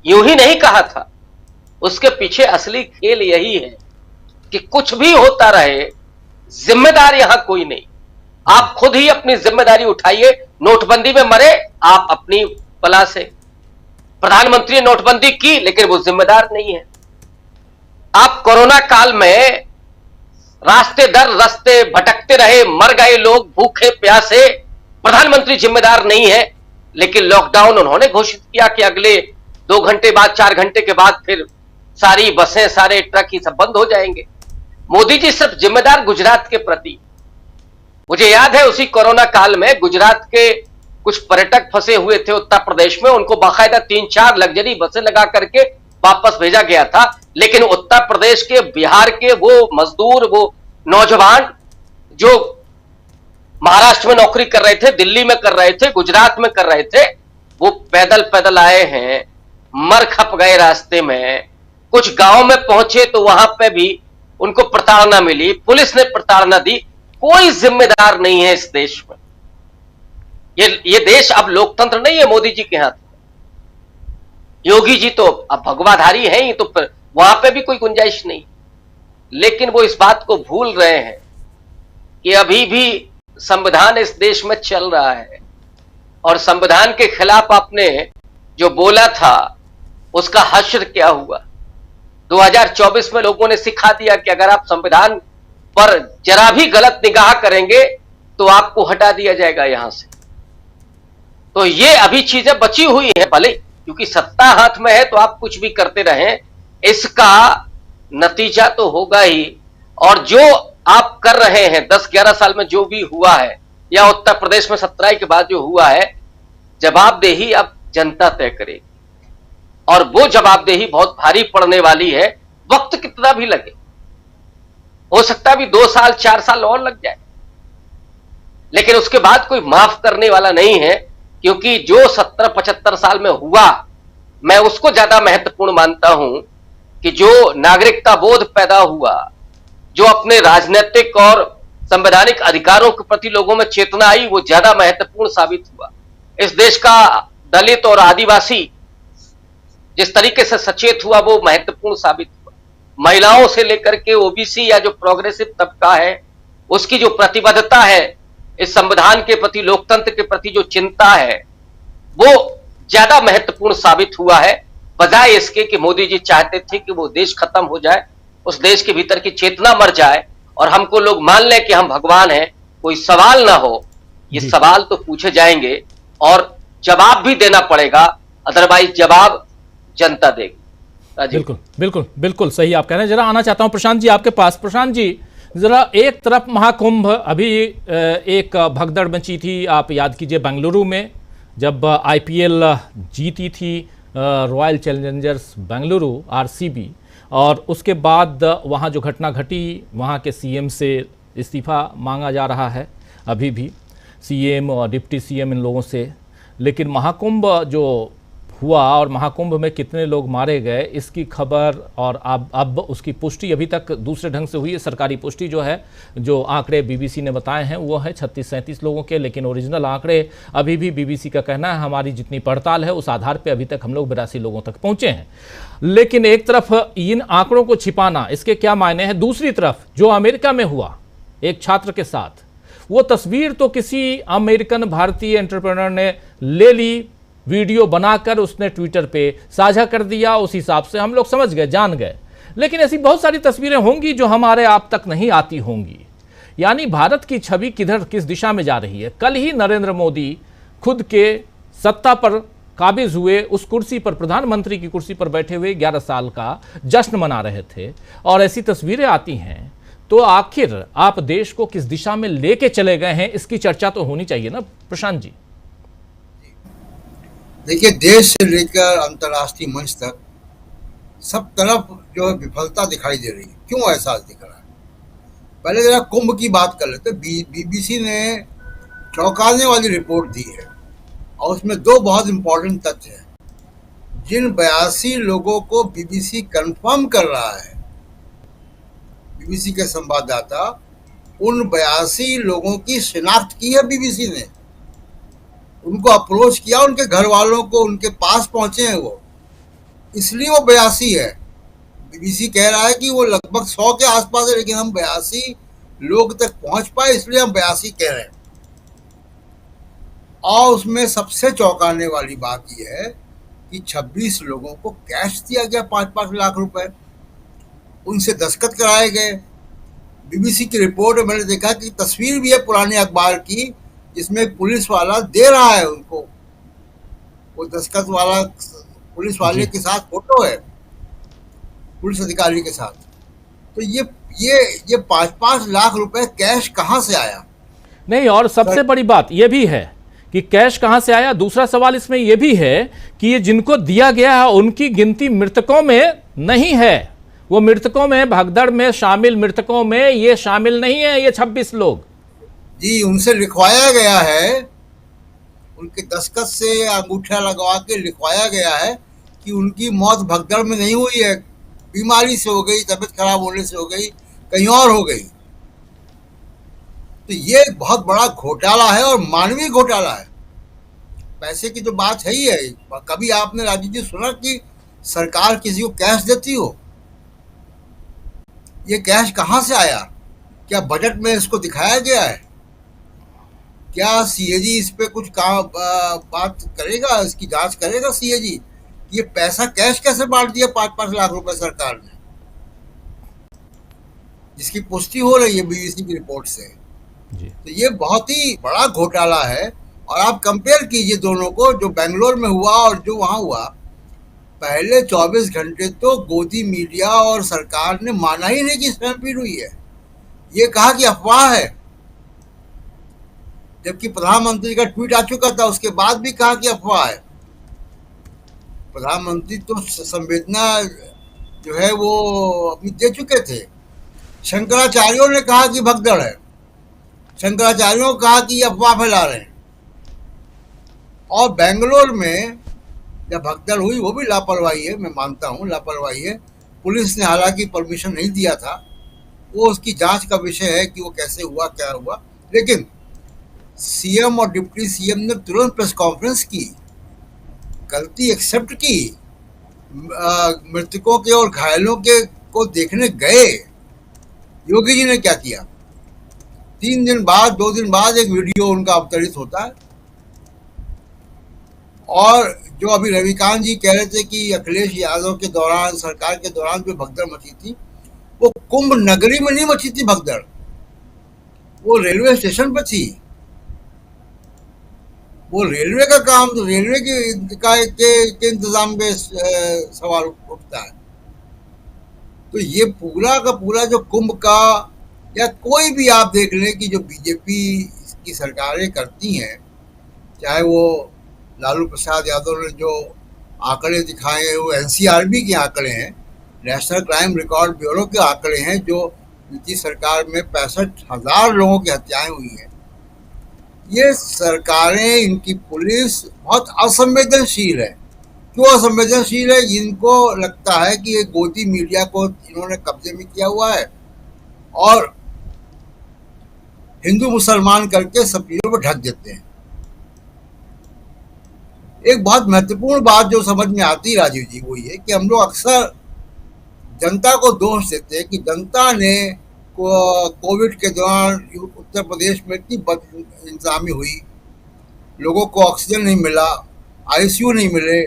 यूं ही नहीं कहा था। उसके पीछे असली खेल यही है कि कुछ भी होता रहे, जिम्मेदार यहां कोई नहीं। आप खुद ही अपनी जिम्मेदारी उठाइए। नोटबंदी में मरे आप अपनी बला से, प्रधानमंत्री ने नोटबंदी की लेकिन वो जिम्मेदार नहीं है। आप कोरोना काल में रास्ते दर रास्ते भटकते रहे, मर गए लोग भूखे प्यासे, प्रधानमंत्री जिम्मेदार नहीं है। लेकिन लॉकडाउन उन्होंने घोषित किया कि अगले 2 घंटे बाद, 4 घंटे के बाद फिर सारी बसें, सारे ट्रक ही सब बंद हो जाएंगे। मोदी जी सिर्फ जिम्मेदार गुजरात के प्रति। मुझे याद है उसी कोरोना काल में गुजरात के कुछ पर्यटक फंसे हुए थे उत्तर प्रदेश में, उनको बाकायदा 3-4 लग्जरी बसें लगा करके वापस भेजा गया था। लेकिन उत्तर प्रदेश के, बिहार के वो मजदूर, वो नौजवान जो महाराष्ट्र में नौकरी कर रहे थे, दिल्ली में कर रहे थे, गुजरात में कर रहे थे, वो पैदल पैदल आए हैं, मर खप गए रास्ते में। कुछ गांव में पहुंचे तो वहां पे भी उनको प्रताड़ना मिली, पुलिस ने प्रताड़ना दी। कोई जिम्मेदार नहीं है इस देश में। ये देश अब लोकतंत्र नहीं है मोदी जी के हाथ में। योगी जी तो अब भगवाधारी हैं ही, तो वहां पे भी कोई गुंजाइश नहीं। लेकिन वो इस बात को भूल रहे हैं कि अभी भी संविधान इस देश में चल रहा है, और संविधान के खिलाफ आपने जो बोला था उसका हश्र क्या हुआ। 2024 में लोगों ने सिखा दिया कि अगर आप संविधान पर जरा भी गलत निगाह करेंगे तो आपको हटा दिया जाएगा यहां से। तो ये अभी चीजें बची हुई हैं, भले क्योंकि सत्ता हाथ में है तो आप कुछ भी करते रहें, इसका नतीजा तो होगा ही। और जो आप कर रहे हैं 10-11 साल में जो भी हुआ है, या उत्तर प्रदेश में 17 के बाद जो हुआ है, जवाबदेही अब जनता तय करेगी। और वो जवाबदेही बहुत भारी पड़ने वाली है। वक्त कितना भी लगे, हो सकता है भी 2 साल 4 साल और लग जाए, लेकिन उसके बाद कोई माफ करने वाला नहीं है। क्योंकि जो 70-75 साल में हुआ, मैं उसको ज्यादा महत्वपूर्ण मानता हूं कि जो नागरिकता बोध पैदा हुआ, जो अपने राजनीतिक और संवैधानिक अधिकारों के प्रति लोगों में चेतना आई, वो ज्यादा महत्वपूर्ण साबित हुआ। इस देश का दलित और आदिवासी जिस तरीके से सचेत हुआ, वो महत्वपूर्ण साबित हुआ। महिलाओं से लेकर के ओबीसी या जो प्रोग्रेसिव तबका है, उसकी जो प्रतिबद्धता है इस संविधान के प्रति, लोकतंत्र के प्रति जो चिंता है, वो ज्यादा महत्वपूर्ण साबित हुआ है, बजाय इसके कि मोदी जी चाहते थे कि वो देश खत्म हो जाए, उस देश के भीतर की चेतना मर जाए और हमको लोग मान लें कि हम भगवान हैं, कोई सवाल ना हो। ये सवाल तो पूछे जाएंगे और जवाब भी देना पड़ेगा, अदरवाइज जवाब जनता देगी। बिल्कुल बिल्कुल बिल्कुल सही आप कह रहे हैं। जरा आना चाहता हूं प्रशांत जी आपके पास। प्रशांत जी, जरा एक तरफ महाकुंभ, अभी एक भगदड़ मची थी, आप याद कीजिए बेंगलुरु में जब आईपीएल जीती थी रॉयल चैलेंजर्स बेंगलुरु आरसीबी, और उसके बाद वहां जो घटना घटी, वहां के सीएम से इस्तीफा मांगा जा रहा है अभी भी। सीएम और डिप्टी सीएम इन लोगों से, लेकिन महाकुंभ जो हुआ और महाकुंभ में कितने लोग मारे गए इसकी खबर और अब उसकी पुष्टि अभी तक दूसरे ढंग से हुई है। सरकारी पुष्टि जो है, जो आंकड़े बीबीसी ने बताए हैं वो है 36-37 लोगों के, लेकिन ओरिजिनल आंकड़े अभी भी बीबीसी का कहना है, हमारी जितनी पड़ताल है उस आधार पर अभी तक हम लोग 82 लोगों तक पहुंचे हैं। लेकिन एक तरफ इन आंकड़ों को छिपाना, इसके क्या मायने हैं, दूसरी तरफ जो अमेरिका में हुआ एक छात्र के साथ, वो तस्वीर तो किसी अमेरिकन भारतीय एंटरप्रेन्योर ने ले ली, वीडियो बनाकर उसने ट्विटर पे साझा कर दिया, उस हिसाब से हम लोग समझ गए, जान गए। लेकिन ऐसी बहुत सारी तस्वीरें होंगी जो हमारे आप तक नहीं आती होंगी। यानी भारत की छवि किस दिशा में जा रही है। कल ही नरेंद्र मोदी खुद के सत्ता पर काबिज हुए, उस कुर्सी पर, प्रधानमंत्री की कुर्सी पर बैठे हुए 11 साल का जश्न मना रहे थे, और ऐसी तस्वीरें आती हैं तो आखिर आप देश को किस दिशा में लेके चले गए हैं, इसकी चर्चा तो होनी चाहिए ना प्रशांत जी। देखिए, देश से लेकर अंतर्राष्ट्रीय मंच तक सब तरफ जो है विफलता दिखाई दे रही है। क्यों एहसास दिख रहा है? पहले जरा कुंभ की बात कर लेते। बीबीसी ने चौंकाने वाली रिपोर्ट दी है और उसमें 2 बहुत इंपॉर्टेंट तथ्य हैं। जिन 82 लोगों को बीबीसी कंफर्म कर रहा है, बीबीसी के संवाददाता, उन 82 लोगों की शिनाख्त की है बीबीसी ने, उनको अप्रोच किया, उनके घर वालों को उनके पास पहुंचे हैं वो, इसलिए वो 82 है। बीबीसी कह रहा है कि वो लगभग 100 के आसपास है, लेकिन हम 82 लोग तक पहुंच पाए इसलिए हम 82 कह रहे हैं। और उसमें सबसे चौंकाने वाली बात यह है कि 26 लोगों को कैश दिया गया, 5-5 लाख रुपए, उनसे दस्तखत कराए गए। बीबीसी की रिपोर्ट में मैंने देखा कि तस्वीर भी है पुराने अखबार की, जिसमें पुलिस वाला दे रहा है उनको, वो दस्तखत वाला पुलिस वाले के साथ फोटो है, पुलिस अधिकारी के साथ। तो ये 5-5 लाख रुपए कैश कहां से आया? नहीं, और सबसे बड़ी बात यह भी है कि कैश कहां से आया। दूसरा सवाल इसमें यह भी है कि ये जिनको दिया गया है उनकी गिनती मृतकों में नहीं है। वो मृतकों में, भगदड़ में शामिल मृतकों में ये शामिल नहीं है, ये 26 लोग। जी, उनसे लिखवाया गया है, उनके दस्तखत से अंगूठा लगवा के लिखवाया गया है कि उनकी मौत भगदड़ में नहीं हुई है, बीमारी से हो गई, तबीयत खराब होने से हो गई, कहीं और हो गई। तो ये एक बहुत बड़ा घोटाला है और मानवीय घोटाला है। पैसे की तो बात है ही है। कभी आपने राजीव जी सुना कि सरकार किसी को कैश देती हो? ये कैश कहां से आया? क्या बजट में इसको दिखाया गया है? क्या सीएजी इस पे कुछ बात करेगा, इसकी जांच करेगा सीएजी? ये पैसा कैश कैसे बांट दिया 5-5 लाख रुपए सरकार ने, जिसकी पुष्टि हो रही है बीबीसी की रिपोर्ट से। जी। तो ये बहुत ही बड़ा घोटाला है। और आप कंपेयर कीजिए दोनों को, जो बेंगलोर में हुआ और जो वहां हुआ। पहले 24 घंटे तो गोदी मीडिया और सरकार ने माना ही नहीं कि स्टैम्पीड हुई है, ये कहा कि अफवाह है, जबकि प्रधानमंत्री का ट्वीट आ चुका था, उसके बाद भी कहा कि अफवाह है। प्रधानमंत्री तो संवेदना जो है वो अपनी दे चुके थे। शंकराचार्यों ने कहा कि भगदड़ है, शंकराचार्यों ने कहा कि अफवाह फैला रहे हैं। और बेंगलोर में जब भगदड़ हुई, वो भी लापरवाही है, मैं मानता हूँ लापरवाही है। पुलिस ने हालांकि परमिशन नहीं दिया था, वो उसकी जांच का विषय है कि वो कैसे हुआ, क्या हुआ। लेकिन सीएम और डिप्टी सीएम ने तुरंत प्रेस कॉन्फ्रेंस की, गलती एक्सेप्ट की, मृतकों के और घायलों के को देखने गए। योगी जी ने क्या किया? 3 दिन बाद, 2 दिन बाद एक वीडियो उनका अवतरित होता है। और जो अभी रविकांत जी कह रहे थे कि अखिलेश यादव के दौरान, सरकार के दौरान जो भगदड़ मची थी, वो कुंभ नगरी में नहीं मची थी भगदड़, वो रेलवे स्टेशन पर थी। वो रेलवे का काम, तो रेलवे के इंतजाम पे सवाल उठता है। तो ये पूरा का पूरा जो कुंभ का, या कोई भी आप देख लें कि जो बीजेपी की सरकारें करती हैं, चाहे वो लालू प्रसाद यादव ने जो आंकड़े दिखाए हैं वो एनसीआरबी के आंकड़े हैं, नेशनल क्राइम रिकॉर्ड ब्यूरो के आंकड़े हैं, जो नीतीश सरकार में 65,000 लोगों की हत्याएं हुई हैं। ये सरकारें, इनकी पुलिस बहुत असंवेदनशील है। क्यों असंवेदनशील है? इनको लगता है कि ये गोदी मीडिया को इन्होंने कब्जे में किया हुआ है और हिंदू मुसलमान करके सब चीजों को ढक देते हैं। एक बहुत महत्वपूर्ण बात जो समझ में आती है राजीव जी, वो ये कि हम लोग अक्सर जनता को दोष देते हैं कि जनता ने कोविड के दौरान उत्तर प्रदेश में इतनी बद इंतजामी हुई, लोगों को ऑक्सीजन नहीं मिला, आईसीयू नहीं मिले,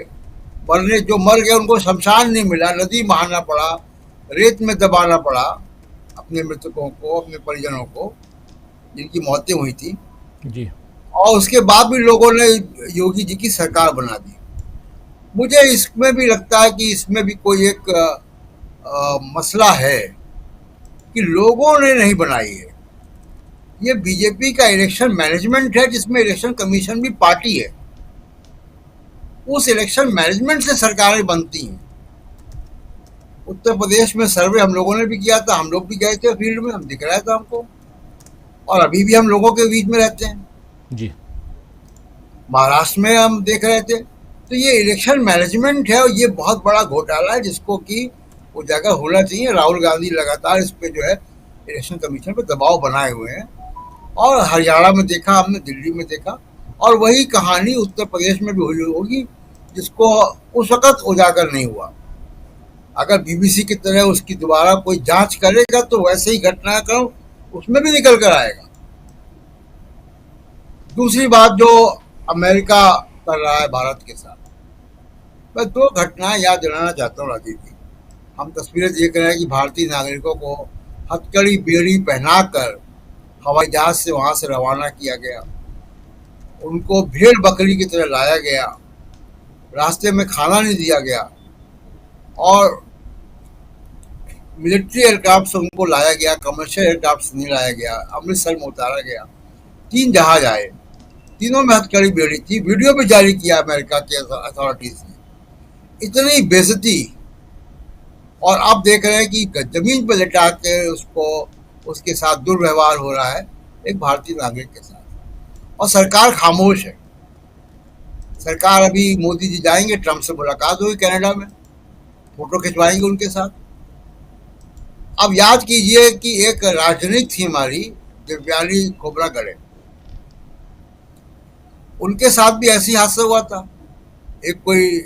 मरने जो मर गए उनको शमशान नहीं मिला, नदी बहाना पड़ा, रेत में दबाना पड़ा अपने मृतकों को, अपने परिजनों को जिनकी मौतें हुई थी जी। और उसके बाद भी लोगों ने योगी जी की सरकार बना दी। मुझे इसमें भी लगता है कि इसमें भी कोई एक मसला है कि लोगों ने नहीं बनाई है। ये बीजेपी का इलेक्शन मैनेजमेंट है जिसमें इलेक्शन कमीशन भी पार्टी है। उस इलेक्शन मैनेजमेंट से सरकारें बनती हैं। उत्तर प्रदेश में सर्वे हम लोगों ने भी किया था, हम लोग भी गए थे फील्ड में, हम दिख रहा था हमको, और अभी भी हम लोगों के बीच में रहते हैं जी। महाराष्ट्र में हम देख रहे थे। तो ये इलेक्शन मैनेजमेंट है और ये बहुत बड़ा घोटाला है जिसको कि उजागर होना चाहिए। राहुल गांधी लगातार इस पे जो है इलेक्शन कमीशन पे दबाव बनाए हुए हैं और हरियाणा में देखा हमने, दिल्ली में देखा, और वही कहानी उत्तर प्रदेश में भी हुई होगी जिसको उस वक्त उजागर नहीं हुआ। अगर बीबीसी की तरह उसकी दोबारा कोई जांच करेगा तो वैसे ही घटनाक्रम उसमें भी निकल कर आएगा। दूसरी बात जो अमेरिका कर रहा है भारत के साथ, मैं दो घटनाएं याद दिलाना चाहता हूँ राजीव जी। हम तस्वीरें देख रहे हैं कि भारतीय नागरिकों को हथकड़ी बेड़ी पहनाकर हवाई जहाज से वहां से रवाना किया गया, उनको भेड़ बकरी की तरह लाया गया, रास्ते में खाना नहीं दिया गया और मिलिट्री एयरक्राफ्ट से उनको लाया गया, कमर्शियल एयरक्राफ्ट से नहीं लाया गया, अमृतसर में उतारा गया। 3 जहाज आए, तीनों में हथकड़ी बेड़ी थी, वीडियो भी जारी किया अमेरिका की अथॉरिटीज ने। इतनी बेइज्जती, और आप देख रहे हैं कि जमीन पर लेटा के उसको उसके साथ दुर्व्यवहार हो रहा है एक भारतीय नागरिक के साथ, और सरकार खामोश है। सरकार, अभी मोदी जी जाएंगे, ट्रंप से मुलाकात होगी कनाडा में, फोटो खिंचवाएंगे उनके साथ। अब याद कीजिए कि एक राजनीतिक थी हमारी दिव्यानी खोबरा गड़े, उनके साथ भी ऐसी हादसा हुआ था। एक कोई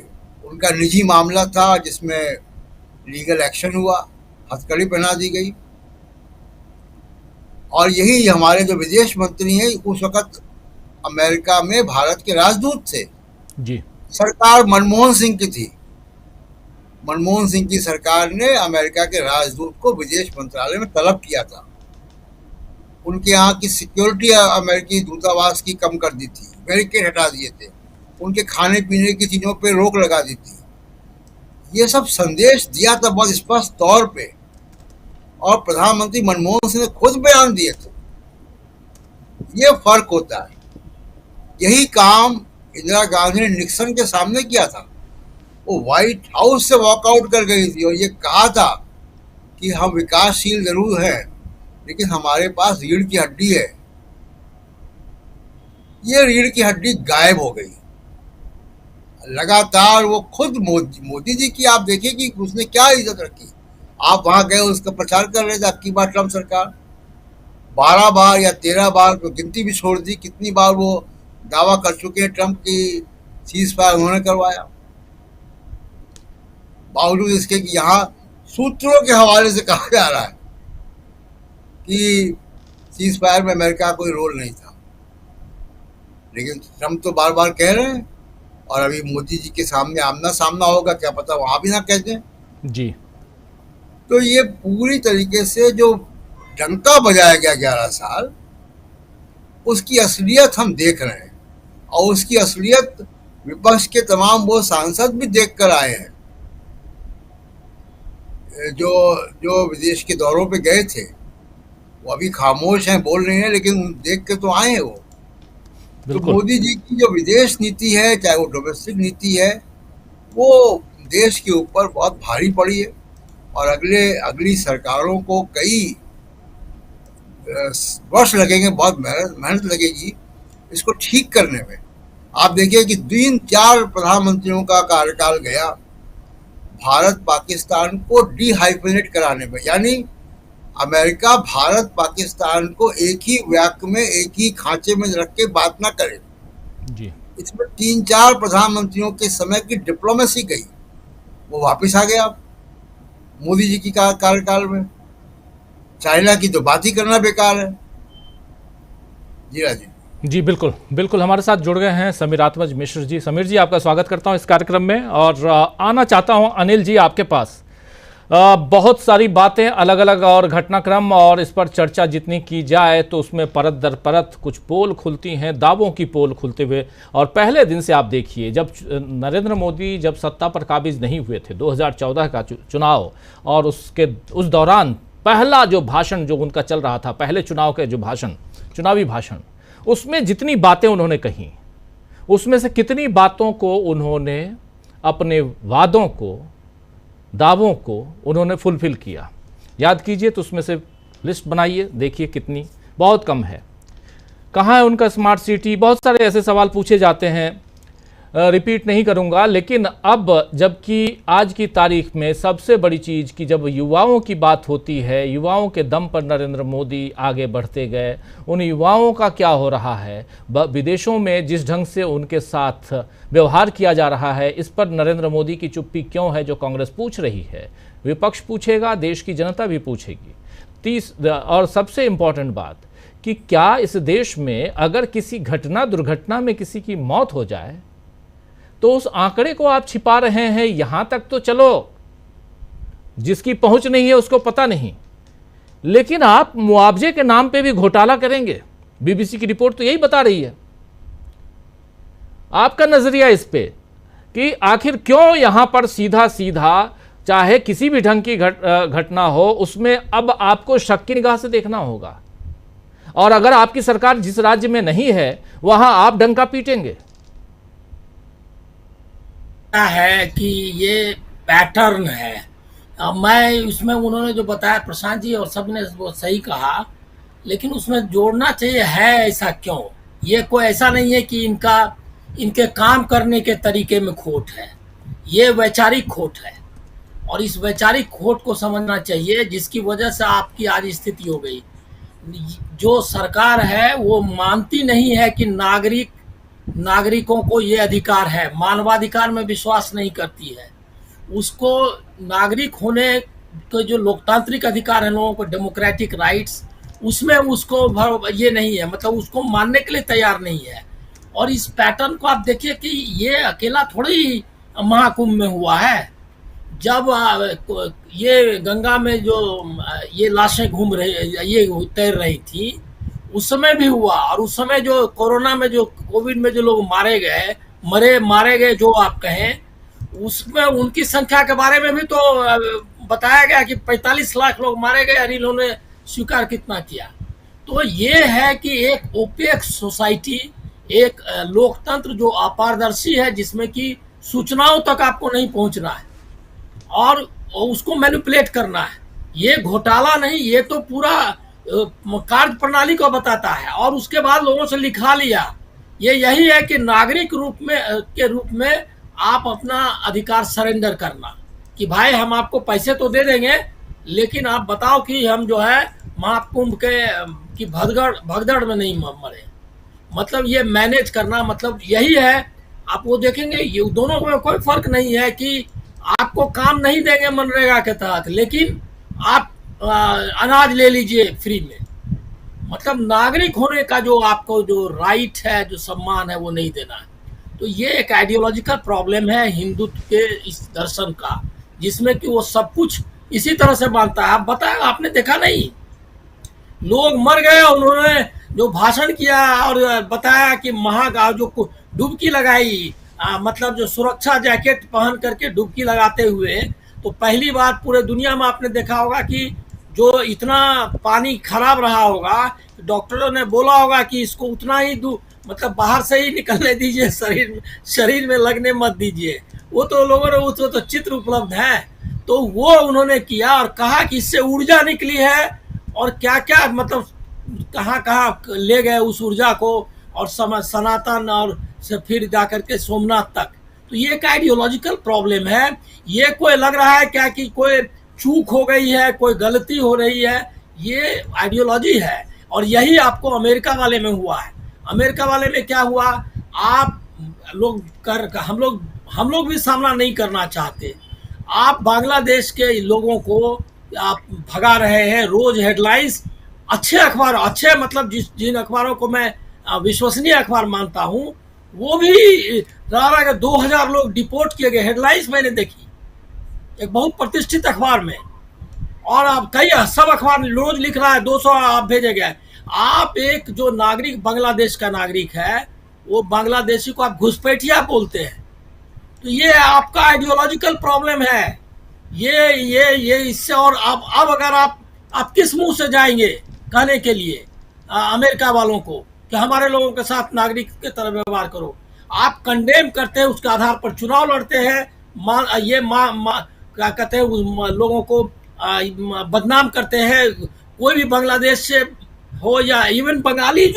उनका निजी मामला था जिसमें लीगल एक्शन हुआ, हथकड़ी पहना दी गई, और यही हमारे जो विदेश मंत्री हैं उस वक्त अमेरिका में भारत के राजदूत थे। जी। सरकार मनमोहन सिंह की थी। मनमोहन सिंह की सरकार ने अमेरिका के राजदूत को विदेश मंत्रालय में तलब किया था। उनके यहाँ की सिक्योरिटी अमेरिकी दूतावास की कम कर दी थी, बैरिकेड हटा दिए थे, उनके खाने पीने की चीजों पे रोक लगा दी थी। ये सब संदेश दिया था बहुत स्पष्ट तौर पे, और प्रधानमंत्री मनमोहन सिंह ने खुद बयान दिए थे। ये फर्क होता है। यही काम इंदिरा गांधी ने निक्सन के सामने किया था। वो व्हाइट हाउस से वॉकआउट कर गई थी और ये कहा था कि हम विकासशील जरूर हैं लेकिन हमारे पास रीढ़ की हड्डी है। ये रीढ़ की हड्डी गायब हो गई। लगातार वो खुद मोदी जी की आप देखिए कि उसने क्या इज्जत रखी। आप वहां गए, उसका प्रचार कर रहे थे अब की बार ट्रंप सरकार 12 बार या 13 बार, तो गिनती भी छोड़ दी कितनी बार वो दावा कर चुके हैं ट्रंप की सीज फायर उन्होंने करवाया। बावजूद इसके कि यहाँ सूत्रों के हवाले से कहा जा रहा है कि सीज फायर में अमेरिका का कोई रोल नहीं था, लेकिन ट्रंप तो बार बार कह रहे हैं, और अभी मोदी जी के सामने आमना सामना होगा, क्या पता वहां भी ना कह दें। जी। तो ये पूरी तरीके से जो डंका बजाया गया 11 साल, उसकी असलियत हम देख रहे हैं, और उसकी असलियत विपक्ष के तमाम वो सांसद भी देख कर आए हैं जो जो विदेश के दौरों पे गए थे। वो अभी खामोश हैं, बोल रहे हैं, लेकिन देख के तो आए हैं वो। तो मोदी जी की जो विदेश नीति है, चाहे वो डोमेस्टिक नीति है, वो देश के ऊपर बहुत भारी पड़ी है, और अगली सरकारों को कई वर्ष लगेंगे, बहुत मेहनत लगेगी इसको ठीक करने में। आप देखिए कि 3-4 प्रधानमंत्रियों का कार्यकाल गया भारत पाकिस्तान को डिहाइफेनेट कराने में, यानी अमेरिका भारत पाकिस्तान को एक ही वाक्य में, एक ही खांचे में रख के बात ना करे जी। इसमें 3-4 प्रधानमंत्रियों के समय की डिप्लोमेसी गई, वो वापस आ गया मोदी जी की कार्यकाल में। चाइना की तो बात ही करना बेकार है। जी राजीव जी बिल्कुल बिल्कुल, हमारे साथ जुड़ गए हैं समीरात्मज मिश्र जी। समीर जी, आपका स्वागत करता हूं इस कार्यक्रम में और आना चाहता हूं अनिल जी आपके पास। बहुत सारी बातें अलग अलग और घटनाक्रम, और इस पर चर्चा जितनी की जाए तो उसमें परत दर परत कुछ पोल खुलती हैं, दावों की पोल खुलते हुए। और पहले दिन से आप देखिए, जब नरेंद्र मोदी जब सत्ता पर काबिज नहीं हुए थे 2014 का चुनाव, और उस दौरान पहला जो भाषण जो उनका चल रहा था, पहले चुनाव के जो चुनावी भाषण, उसमें जितनी बातें उन्होंने कही, उसमें से कितनी बातों को उन्होंने अपने वादों को, दावों को उन्होंने फुलफिल किया। याद कीजिए तो उसमें से लिस्ट बनाइए, देखिए कितनी, बहुत कम है। कहाँ है उनका स्मार्ट सिटी? बहुत सारे ऐसे सवाल पूछे जाते हैं, रिपीट नहीं करूँगा। लेकिन अब जबकि आज की तारीख में सबसे बड़ी चीज़ कि जब युवाओं की बात होती है, युवाओं के दम पर नरेंद्र मोदी आगे बढ़ते गए, उन युवाओं का क्या हो रहा है, विदेशों में जिस ढंग से उनके साथ व्यवहार किया जा रहा है, इस पर नरेंद्र मोदी की चुप्पी क्यों है, जो कांग्रेस पूछ रही है, विपक्ष पूछेगा, देश की जनता भी पूछेगी। और सबसे इम्पॉर्टेंट बात कि क्या इस देश में अगर किसी दुर्घटना में किसी की मौत हो जाए तो उस आंकड़े को आप छिपा रहे हैं। यहां तक तो चलो, जिसकी पहुंच नहीं है उसको पता नहीं, लेकिन आप मुआवजे के नाम पे भी घोटाला करेंगे। बीबीसी की रिपोर्ट तो यही बता रही है। आपका नजरिया इस पे कि आखिर क्यों यहां पर सीधा सीधा, चाहे किसी भी ढंग की घटना हो, उसमें अब आपको शक की निगाह से देखना होगा, और अगर आपकी सरकार जिस राज्य में नहीं है वहां आप डंका पीटेंगे। है कि ये पैटर्न है। मैं उसमें उन्होंने जो बताया प्रशांत जी और सबने वो सही कहा, लेकिन उसमें जोड़ना चाहिए है ऐसा क्यों। ये कोई ऐसा नहीं है कि इनके काम करने के तरीके में खोट है, ये वैचारिक खोट है, और इस वैचारिक खोट को समझना चाहिए, जिसकी वजह से आपकी आज स्थिति हो गई। जो सरकार है वो मानती नहीं है कि नागरिकों को ये अधिकार है, मानवाधिकार में विश्वास नहीं करती है। उसको नागरिक होने के जो लोकतांत्रिक अधिकार है, लोगों को डेमोक्रेटिक राइट्स, उसमें उसको ये नहीं है, मतलब उसको मानने के लिए तैयार नहीं है। और इस पैटर्न को आप देखिए कि ये अकेला थोड़ी महाकुंभ में हुआ है। जब ये गंगा में जो ये लाशें घूम रही, ये तैर रही थी, उस समय भी हुआ। और उस समय जो कोरोना में, जो कोविड में जो लोग मारे गए जो आप कहें, उसमें उनकी संख्या के बारे में भी तो बताया गया कि 45 लाख लोग मारे गए, और इन्होंने स्वीकार कितना किया। तो ये है कि एक ओपेक सोसाइटी, एक लोकतंत्र जो अपारदर्शी है, जिसमें कि सूचनाओं तक आपको नहीं पहुंचना है और उसको मैनिपुलेट करना है। ये घोटाला नहीं, ये तो पूरा कार्य प्रणाली को बताता है। और उसके बाद लोगों से लिखा लिया, ये यही है कि नागरिक के रूप में आप अपना अधिकार सरेंडर करना, कि भाई हम आपको पैसे तो दे देंगे, लेकिन आप बताओ कि हम जो है महाकुंभ की भगदड़ में नहीं मरे। मतलब ये मैनेज करना, मतलब यही है। आप वो देखेंगे, ये दोनों में कोई फर्क नहीं है कि आपको काम नहीं देंगे मनरेगा के तहत, लेकिन आप अनाज ले लीजिए फ्री में। मतलब नागरिक होने का जो आपको जो राइट है, जो सम्मान है, वो नहीं देना है। तो ये एक आइडियोलॉजिकल प्रॉब्लम है हिंदुत्व के इस दर्शन का, जिसमें कि वो सब कुछ इसी तरह से मानता है। आप बताया, आपने देखा नहीं, लोग मर गए, उन्होंने जो भाषण किया और बताया कि महागाव जो डुबकी लगाई, मतलब जो सुरक्षा जैकेट पहन करके डुबकी लगाते हुए, तो पहली बार पूरे दुनिया में आपने देखा होगा कि जो इतना पानी खराब रहा होगा, डॉक्टरों ने बोला होगा कि इसको उतना ही मतलब बाहर से ही निकलने दीजिए, शरीर में लगने मत दीजिए। वो तो लोगों ने उसको तो चित्र उपलब्ध है, तो वो उन्होंने किया और कहा कि इससे ऊर्जा निकली है, और क्या क्या मतलब कहाँ कहाँ ले गए उस ऊर्जा को, और सनातन और से फिर जाकर के सोमनाथ तक। तो ये एक आइडियोलॉजिकल प्रॉब्लम है। ये कोई लग रहा है क्या कि कोई चूक हो गई है, कोई गलती हो रही है, ये आइडियोलॉजी है। और यही आपको अमेरिका वाले में हुआ है। अमेरिका वाले में क्या हुआ, आप लोग हम लोग भी सामना नहीं करना चाहते। आप बांग्लादेश के लोगों को आप भगा रहे हैं। रोज हेडलाइंस, अच्छे अखबार, अच्छे मतलब जिन अखबारों को मैं विश्वसनीय अखबार मानता हूं, वो भी रहा कि 2000 लोग डिपोर्ट किए गए। हेडलाइंस मैंने देखी एक बहुत प्रतिष्ठित अखबार में, और आप कई सब अखबार रोज लिख रहा है 200 आप भेजे गए। आप एक जो नागरिक बांग्लादेश का नागरिक है, वो बांग्लादेशी को आप घुसपैठिया बोलते हैं। तो ये आपका आइडियोलॉजिकल प्रॉब्लम है। ये इससे, और अब अगर आप किस मुंह से जाएंगे कहने के लिए अमेरिका वालों को कि हमारे लोगों के साथ नागरिक के तरह व्यवहार करो। आप कंडेम करते हैं, उसके आधार पर चुनाव लड़ते हैं, क्या कहते हैं, लोगों को बदनाम करते हैं। कोई भी बांग्लादेश से हो या इवन बंगाली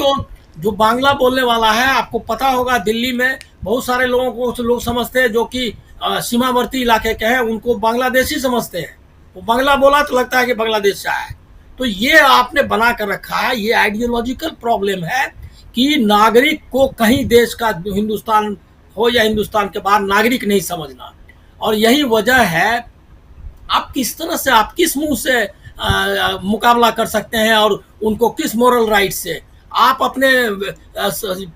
जो बांग्ला बोलने वाला है, आपको पता होगा दिल्ली में बहुत सारे लोगों को लोग समझते हैं जो कि सीमावर्ती इलाके के हैं, उनको बांग्लादेशी समझते हैं। वो बांग्ला बोला तो लगता है कि बांग्लादेश से आया है। तो ये आपने बना कर रखा है। ये आइडियोलॉजिकल प्रॉब्लम है कि नागरिक को कहीं देश का, हिंदुस्तान हो या हिंदुस्तान के बाहर, नागरिक नहीं समझना। और यही वजह है आप किस तरह से, आप किस मुंह से मुकाबला कर सकते हैं और उनको किस मोरल राइट से आप अपने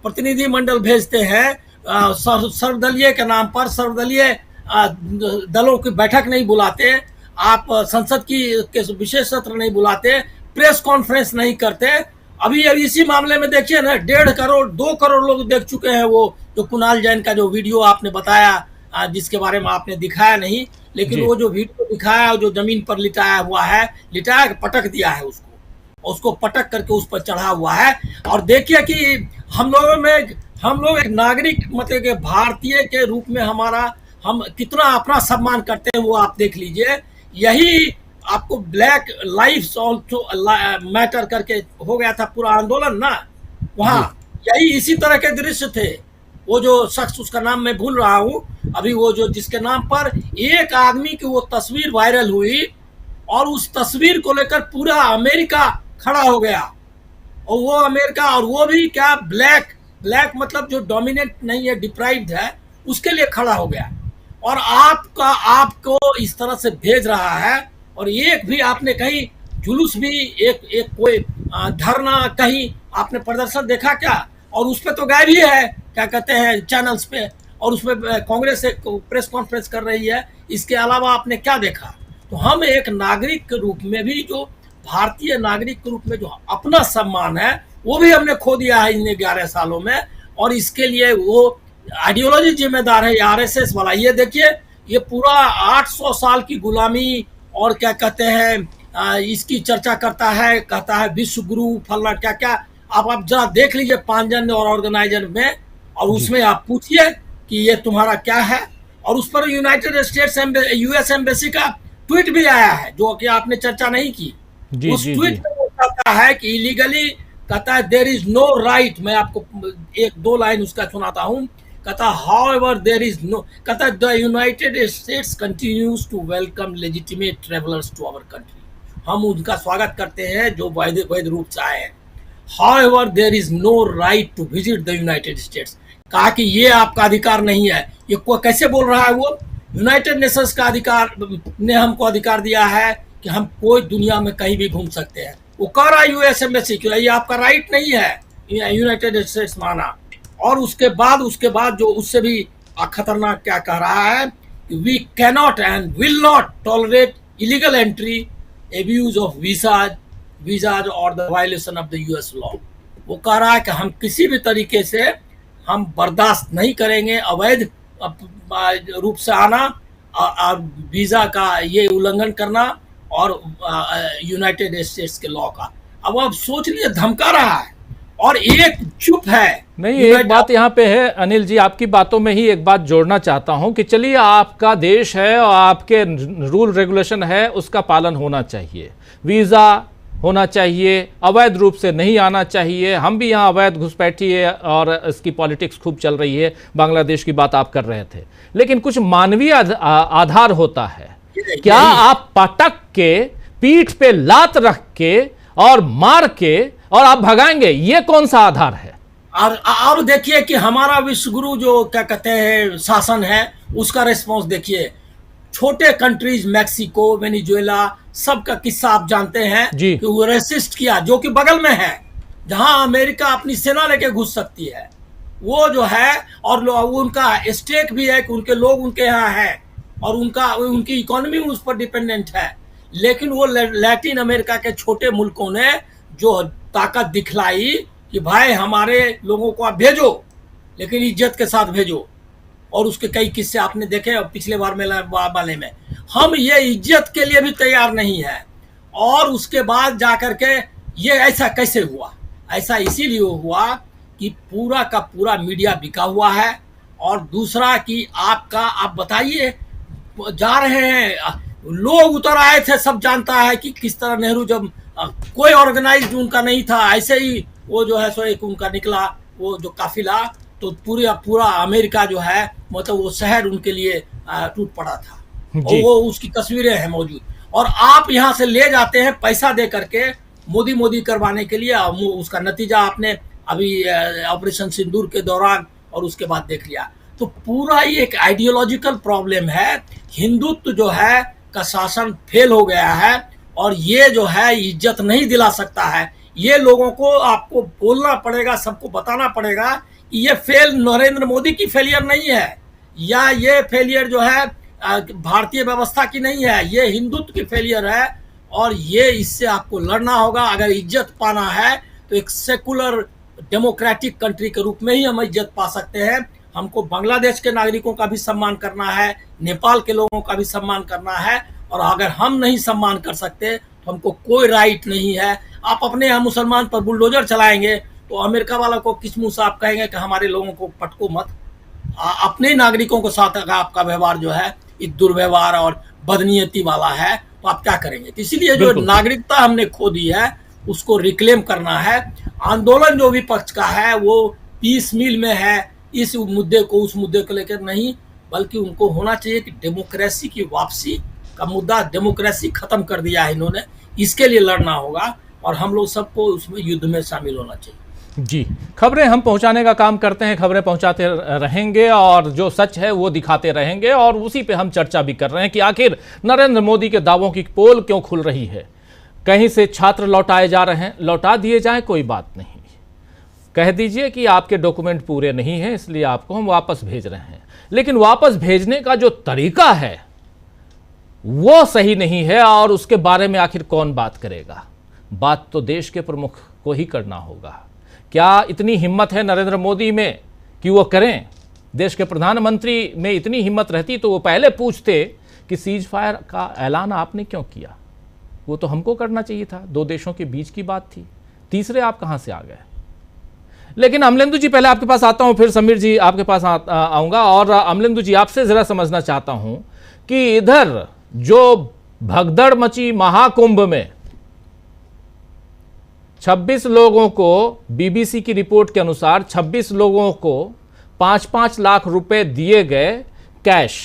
प्रतिनिधि मंडल भेजते हैं सर्वदलीय के नाम पर। सर्वदलीय दलों की बैठक नहीं बुलाते, आप संसद के विशेष सत्र नहीं बुलाते, प्रेस कॉन्फ्रेंस नहीं करते। अभी इसी मामले में देखिए ना, 1.5 करोड़ 2 करोड़ लोग देख चुके हैं वो जो कुणाल जैन का जो वीडियो आपने बताया, जिसके बारे में आपने दिखाया नहीं, लेकिन वो जो वीडियो दिखाया, जो जमीन पर लिटाया हुआ है, लिटाया पटक दिया है उसको पटक करके उस पर चढ़ा हुआ है। और देखिए कि हम लोग एक नागरिक मतलब के भारतीय के रूप में हम कितना अपना सम्मान करते हैं, वो आप देख लीजिए। यही आपको ब्लैक लाइव्स ऑल्सो मैटर करके हो गया था पूरा आंदोलन ना, वहाँ यही इसी तरह के दृश्य थे। वो जो शख्स, उसका नाम मैं भूल रहा हूँ अभी, वो जो जिसके नाम पर एक आदमी की वो तस्वीर वायरल हुई, और उस तस्वीर को लेकर पूरा अमेरिका खड़ा हो गया। और वो अमेरिका, और वो भी क्या, ब्लैक मतलब जो डोमिनेट नहीं है, डिप्राइव्ड है, उसके लिए खड़ा हो गया। और आपको इस तरह से भेज रहा है। और एक भी आपने कहीं जुलूस भी, एक कोई धरना कहीं आपने प्रदर्शन देखा क्या? और उस पे तो गायब ही है, क्या कहते हैं, चैनल्स पे, और उसमें कांग्रेस एक प्रेस कॉन्फ्रेंस कर रही है। इसके अलावा आपने क्या देखा? तो हम एक नागरिक के रूप में भी, जो भारतीय नागरिक के रूप में जो अपना सम्मान है, वो भी हमने खो दिया है इन 11 सालों में। और इसके लिए वो आइडियोलॉजी जिम्मेदार है, आरएसएस वाला। ये देखिए, ये पूरा 800 साल की गुलामी और क्या कहते हैं, इसकी चर्चा करता है, कहता है विश्व गुरु फलना क्या क्या। आप जरा देख लीजिए पांजन और ऑर्गेनाइजर में, और उसमें आप पूछिए कि ये तुम्हारा क्या है। और उस पर यूनाइटेड स्टेट्स यूएस एम्बेसी का ट्वीट भी आया है, जो कि आपने चर्चा नहीं की। उस ट्वीट में वो कहता है कि इलीगली, कहता है देयर इज नो राइट। मैं आपको 1-2 लाइन उसका सुनाता हूँ। कहता हाउएवर देयर इज नो, कहता the United States continues to welcome legitimate travellers to our country. हम उनका स्वागत करते हैं जो वैध रूप से आए हैं। However there is no right to visit the United States. कहा कि ये आपका अधिकार नहीं है। ये कैसे बोल रहा है वो? यूनाइटेड नेशंस का अधिकार ने हमको अधिकार दिया है कि हम कोई दुनिया में कहीं भी घूम सकते हैं। वो कह रहा है यूएस एम्बेसी कि ये आपका राइट नहीं है, यूनाइटेड स्टेट्स माना। और उसके बाद जो उससे भी खतरनाक क्या कह रहा है, we cannot and will not tolerate illegal entry, abuse of visas और the violation of the US law. वो कह रहा है कि हम किसी भी तरीके से हम बर्दाश्त नहीं करेंगे अवैध रूप से आना और वीजा का ये उल्लंघन करना और यूनाइटेड स्टेट्स के लॉ का। अब आप सोच लीजिए, धमका रहा है और एक चुप है। नहीं, एक बात यहाँ पे है अनिल जी, आपकी बातों में ही एक बात जोड़ना चाहता हूँ कि चलिए आपका देश है और आपके रूल रेगुलेशन है, उसका पालन होना चाहिए। वीज़ा होना चाहिए, अवैध रूप से नहीं आना चाहिए। हम भी यहाँ अवैध घुसपैठी है और इसकी पॉलिटिक्स खूब चल रही है, बांग्लादेश की बात आप कर रहे थे, लेकिन कुछ मानवीय आधार होता है। क्या आप पटक के, पीठ पे लात रख के और मार के और आप भगाएंगे, ये कौन सा आधार है? और देखिए कि हमारा विश्वगुरु जो क्या कहते हैं शासन है, उसका रिस्पॉन्स देखिए। छोटे कंट्रीज मैक्सिको, वेनेजुएला, सबका किस्सा आप जानते हैं जी। कि वो रेसिस्ट किया, जो कि बगल में है, जहां अमेरिका अपनी सेना लेके घुस सकती है, वो जो है, और उनका स्टेक भी है कि उनके लोग उनके यहाँ हैं और उनकी इकोनॉमी उस पर डिपेंडेंट है। लेकिन वो लैटिन अमेरिका के छोटे मुल्कों ने जो ताकत दिखलाई कि भाई हमारे लोगों को आप भेजो, लेकिन इज्जत के साथ भेजो। और उसके कई किस्से आपने देखे पिछले बार वाले में। हम ये इज्जत के लिए भी तैयार नहीं है। और उसके बाद जाकर के ये ऐसा कैसे हुआ? ऐसा इसीलिए हुआ कि पूरा का पूरा मीडिया बिका हुआ है। और दूसरा कि आप बताइए, जा रहे हैं लोग, उतर आए थे, सब जानता है कि किस तरह नेहरू, जब कोई ऑर्गेनाइज्ड उनका नहीं था, ऐसे ही वो जो है सो एक उनका निकला वो जो काफिला, तो पूरा अमेरिका जो है, मतलब वो शहर उनके लिए टूट पड़ा था। और वो उसकी तस्वीरें हैं मौजूद। और आप यहाँ से ले जाते हैं पैसा दे करके मोदी करवाने के लिए। उसका नतीजा आपने अभी ऑपरेशन सिंदूर के दौरान और उसके बाद देख लिया। तो पूरा ये एक आइडियोलॉजिकल प्रॉब्लम है। हिंदुत्व जो है का शासन फेल हो गया है और ये जो है इज्जत नहीं दिला सकता है। ये लोगों को आपको बोलना पड़ेगा, सबको बताना पड़ेगा कि ये फेल नरेंद्र मोदी की फेलियर नहीं है, या ये फेलियर जो है भारतीय व्यवस्था की नहीं है, ये हिंदुत्व की फेलियर है। और ये इससे आपको लड़ना होगा। अगर इज्जत पाना है तो एक सेकुलर डेमोक्रेटिक कंट्री के रूप में ही हम इज्जत पा सकते हैं। हमको बांग्लादेश के नागरिकों का भी सम्मान करना है, नेपाल के लोगों का भी सम्मान करना है। और अगर हम नहीं सम्मान कर सकते तो हमको कोई राइट नहीं है। आप अपने यहाँ मुसलमान पर बुलडोजर चलाएंगे तो अमेरिका वाला को किस मुंह से आप कहेंगे कि हमारे लोगों को पटको मत? अपने नागरिकों के साथ अगर आपका व्यवहार जो है एक दुर्व्यवहार और बदनीयती वाला है तो आप क्या करेंगे? तो इसीलिए जो नागरिकता हमने खो दी है उसको रिक्लेम करना है। आंदोलन जो विपक्ष का है वो पीस मिल में है, इस मुद्दे को उस मुद्दे को लेकर नहीं, बल्कि उनको होना चाहिए कि डेमोक्रेसी की वापसी का मुद्दा, डेमोक्रेसी खत्म कर दिया है इन्होंने, इसके लिए लड़ना होगा और हम लोग सबको उसमें युद्ध में शामिल होना चाहिए। जी, खबरें हम पहुंचाने का काम करते हैं, खबरें पहुंचाते रहेंगे और जो सच है वो दिखाते रहेंगे। और उसी पे हम चर्चा भी कर रहे हैं कि आखिर नरेंद्र मोदी के दावों की पोल क्यों खुल रही है। कहीं से छात्र लौटाए जा रहे हैं, लौटा दिए जाएं, कोई बात नहीं, कह दीजिए कि आपके डॉक्यूमेंट पूरे नहीं हैं इसलिए आपको हम वापस भेज रहे हैं। लेकिन वापस भेजने का जो तरीका है वो सही नहीं है और उसके बारे में आखिर कौन बात करेगा? बात तो देश के प्रमुख को ही करना होगा। क्या इतनी हिम्मत है नरेंद्र मोदी में कि वो करें? देश के प्रधानमंत्री में इतनी हिम्मत रहती तो वो पहले पूछते कि सीज फायर का ऐलान आपने क्यों किया? वो तो हमको करना चाहिए था, दो देशों के बीच की बात थी, तीसरे आप कहां से आ गए? लेकिन अमलेंदु जी, पहले आपके पास आता हूं, फिर समीर जी आपके पास आऊंगा। और अमलेंदु जी, आपसे जरा समझना चाहता हूं कि इधर जो भगदड़ मची महाकुंभ में 26 लोगों को, बीबीसी की रिपोर्ट के अनुसार 26 लोगों को 5-5 लाख रुपए दिए गए कैश।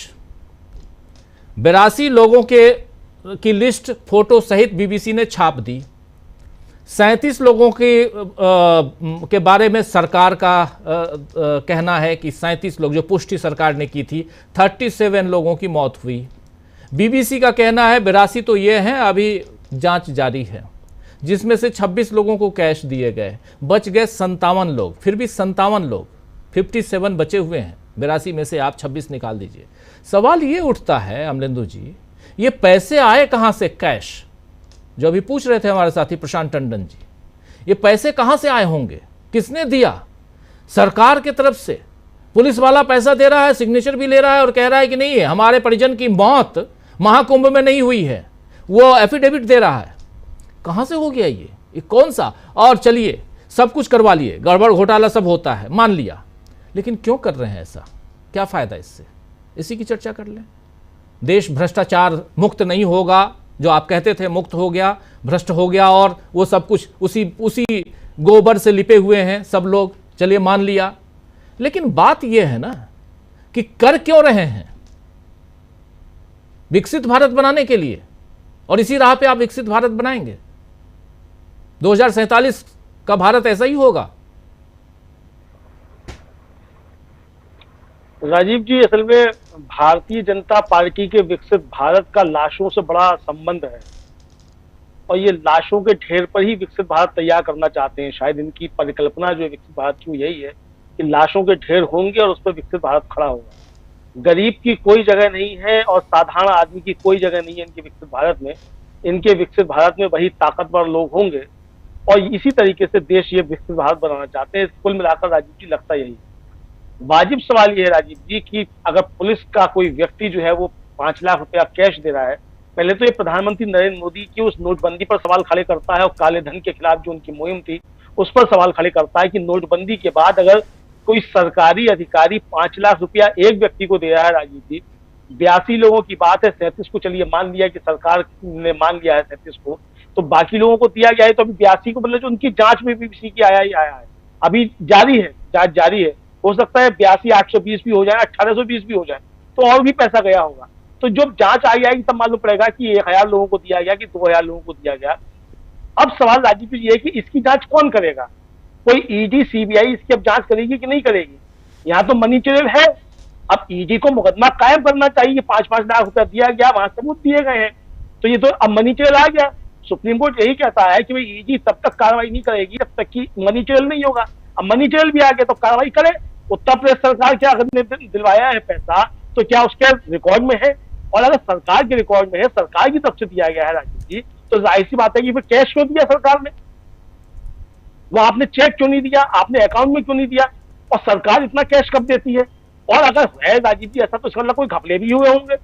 82 लोगों की लिस्ट फोटो सहित बीबीसी ने छाप दी। 37 लोगों के बारे में सरकार का कहना है कि 37 लोग, जो पुष्टि सरकार ने की थी, 37 लोगों की मौत हुई। बीबीसी का कहना है 82 तो ये हैं, अभी जांच जारी है, जिसमें से 26 लोगों को कैश दिए गए, बच गए 57 लोग। फिर भी 57 लोग, 57 बचे हुए हैं। 82 में से आप 26 निकाल दीजिए। सवाल ये उठता है अमलेंदु जी, ये पैसे आए कहां से? कैश जो अभी पूछ रहे थे हमारे साथी प्रशांत टंडन जी, ये पैसे कहां से आए होंगे? किसने दिया? सरकार की तरफ से पुलिस वाला पैसा दे रहा है, सिग्नेचर भी ले रहा है और कह रहा है कि नहीं, हमारे परिजन की मौत महाकुंभ में नहीं हुई है, वो एफिडेविट दे रहा है। कहां से हो गया ये कौन सा? और चलिए सब कुछ करवा लिए, गड़बड़ घोटाला सब होता है, मान लिया, लेकिन क्यों कर रहे हैं ऐसा? क्या फायदा इससे? इसी की चर्चा कर लें। देश भ्रष्टाचार मुक्त नहीं होगा जो आप कहते थे मुक्त हो गया, भ्रष्ट हो गया और वो सब कुछ उसी गोबर से लिपे हुए हैं सब लोग, चलिए मान लिया। लेकिन बात यह है ना कि कर क्यों रहे हैं? विकसित भारत बनाने के लिए, और इसी राह पे आप विकसित भारत बनाएंगे। 2047 का भारत ऐसा ही होगा। राजीव जी, असल में भारतीय जनता पार्टी के विकसित भारत का लाशों से बड़ा संबंध है, और ये लाशों के ढेर पर ही विकसित भारत तैयार करना चाहते हैं। शायद इनकी परिकल्पना जो है विकसित भारत की यही है कि लाशों के ढेर होंगे और उस पर विकसित भारत खड़ा होगा। गरीब की कोई जगह नहीं है और साधारण आदमी की कोई जगह नहीं है इनके विकसित भारत में। इनके विकसित भारत में वही ताकतवर लोग होंगे, और इसी तरीके से देश ये विकसित भारत बनाना चाहते हैं। कुल मिलाकर राजीव जी लगता यही है। वाजिब सवाल ये है राजीव जी कि अगर पुलिस का कोई व्यक्ति जो है वो 5 लाख रुपया कैश दे रहा है, पहले तो ये प्रधानमंत्री नरेंद्र मोदी की उस नोटबंदी पर सवाल खड़े करता है और काले धन के खिलाफ जो उनकी मुहिम थी उस पर सवाल खड़े करता है कि नोटबंदी के बाद अगर कोई सरकारी अधिकारी 5 लाख रुपया एक व्यक्ति को दे रहा है राजीव जी, 82 लोगों की बात है, 37 को चलिए मान लिया कि सरकार ने मान लिया है 37 को, तो बाकी लोगों को दिया गया है। तो अभी 82 को मतलब जो उनकी जांच में बीबीसी की आया ही आया है, अभी जारी है, जांच जारी है। हो सकता है 82 820 भी हो जाए, 1820 भी हो जाए, तो और भी पैसा गया होगा। तो जब जांच आई आएगी तब मालूम पड़ेगा कि 1000 लोगों को दिया गया कि 2000 लोगों को दिया गया। अब सवाल राजीव जी ये है कि इसकी जांच कौन करेगा? कोई ईडी सीबीआई इसकी अब जांच करेगी कि नहीं करेगी? यहाँ तो मनी ट्रेल है। अब ईडी को मुकदमा कायम करना चाहिए, 5-5 लाख रुपया दिया गया, वहां सबूत दिए गए हैं, तो ये तो अब मनी ट्रेल आ गया। सुप्रीम कोर्ट यही कहता है कि भाई ईडी तब तक कार्रवाई नहीं करेगी जब तक कि मनी ट्रेल नहीं होगा। अब मनी ट्रेल भी आ गया तो कार्रवाई करे। उत्तर प्रदेश सरकार क्या अगर ने दिलवाया है पैसा तो क्या उसके रिकॉर्ड में है? और अगर सरकार के रिकॉर्ड में है, सरकार की तरफ से दिया गया है राजीव जी, तो जाहिर सी बात है कि फिर कैश क्यों दिया सरकार ने? वो आपने चेक क्यों नहीं दिया? आपने अकाउंट में क्यों नहीं दिया? और सरकार इतना कैश कब देती है? और अगर है राजीव जी ऐसा, तो इसका मतलब कोई घपले भी हुए होंगे।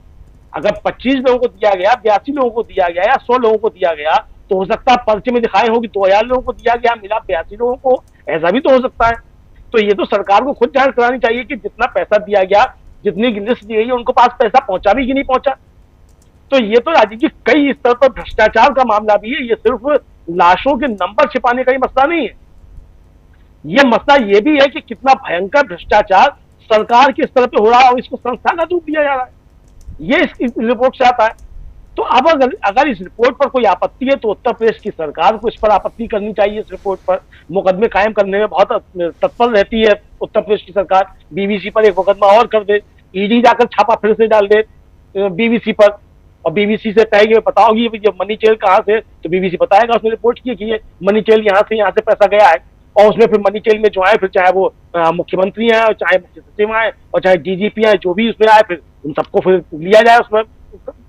अगर 25 लोगों को दिया गया, 82 लोगों को दिया गया या 100 लोगों को दिया गया, तो हो सकता है पर्चे में दिखाए होगी 2000 लोगों को दिया गया, मिला 82 लोगों को, ऐसा भी तो हो सकता है। तो ये तो सरकार को खुद जांच करानी चाहिए कि जितना पैसा दिया गया, जितनी लिस्ट दी गई है, उनको पास पैसा पहुंचा भी कि नहीं पहुंचा। तो ये तो राजीव जी कई स्तर पर भ्रष्टाचार का मामला भी है। ये सिर्फ लाशों के नंबर छिपाने का ही मसला नहीं है, ये मसला ये भी है कि कितना भयंकर भ्रष्टाचार सरकार के स्तर पर हो रहा है और इसको संस्थागत रूप दिया जा रहा है। ये इस रिपोर्ट से आता है। तो अब अगर इस रिपोर्ट पर कोई आपत्ति है तो उत्तर प्रदेश की सरकार को इस पर आपत्ति करनी चाहिए। इस रिपोर्ट पर मुकदमे कायम करने में बहुत तत्पर रहती है उत्तर प्रदेश की सरकार। बीबीसी पर एक मुकदमा और कर दे, ईडी जाकर छापा फिर से डाल दे बीबीसी पर, और बीबीसी से कहेगी बताओगी ये मनी ट्रेल कहाँ से, तो बीबीसी बताएगा उसने रिपोर्ट की कि ये मनी ट्रेल यहाँ से पैसा गया है। और उसमें फिर मनी ट्रेल में जो आए, फिर चाहे वो मुख्यमंत्री हैं और चाहे मुख्य सचिव आए और चाहे डीजीपी आए, जो भी उसमें आए, फिर उन सबको फिर लिया जाए उसमें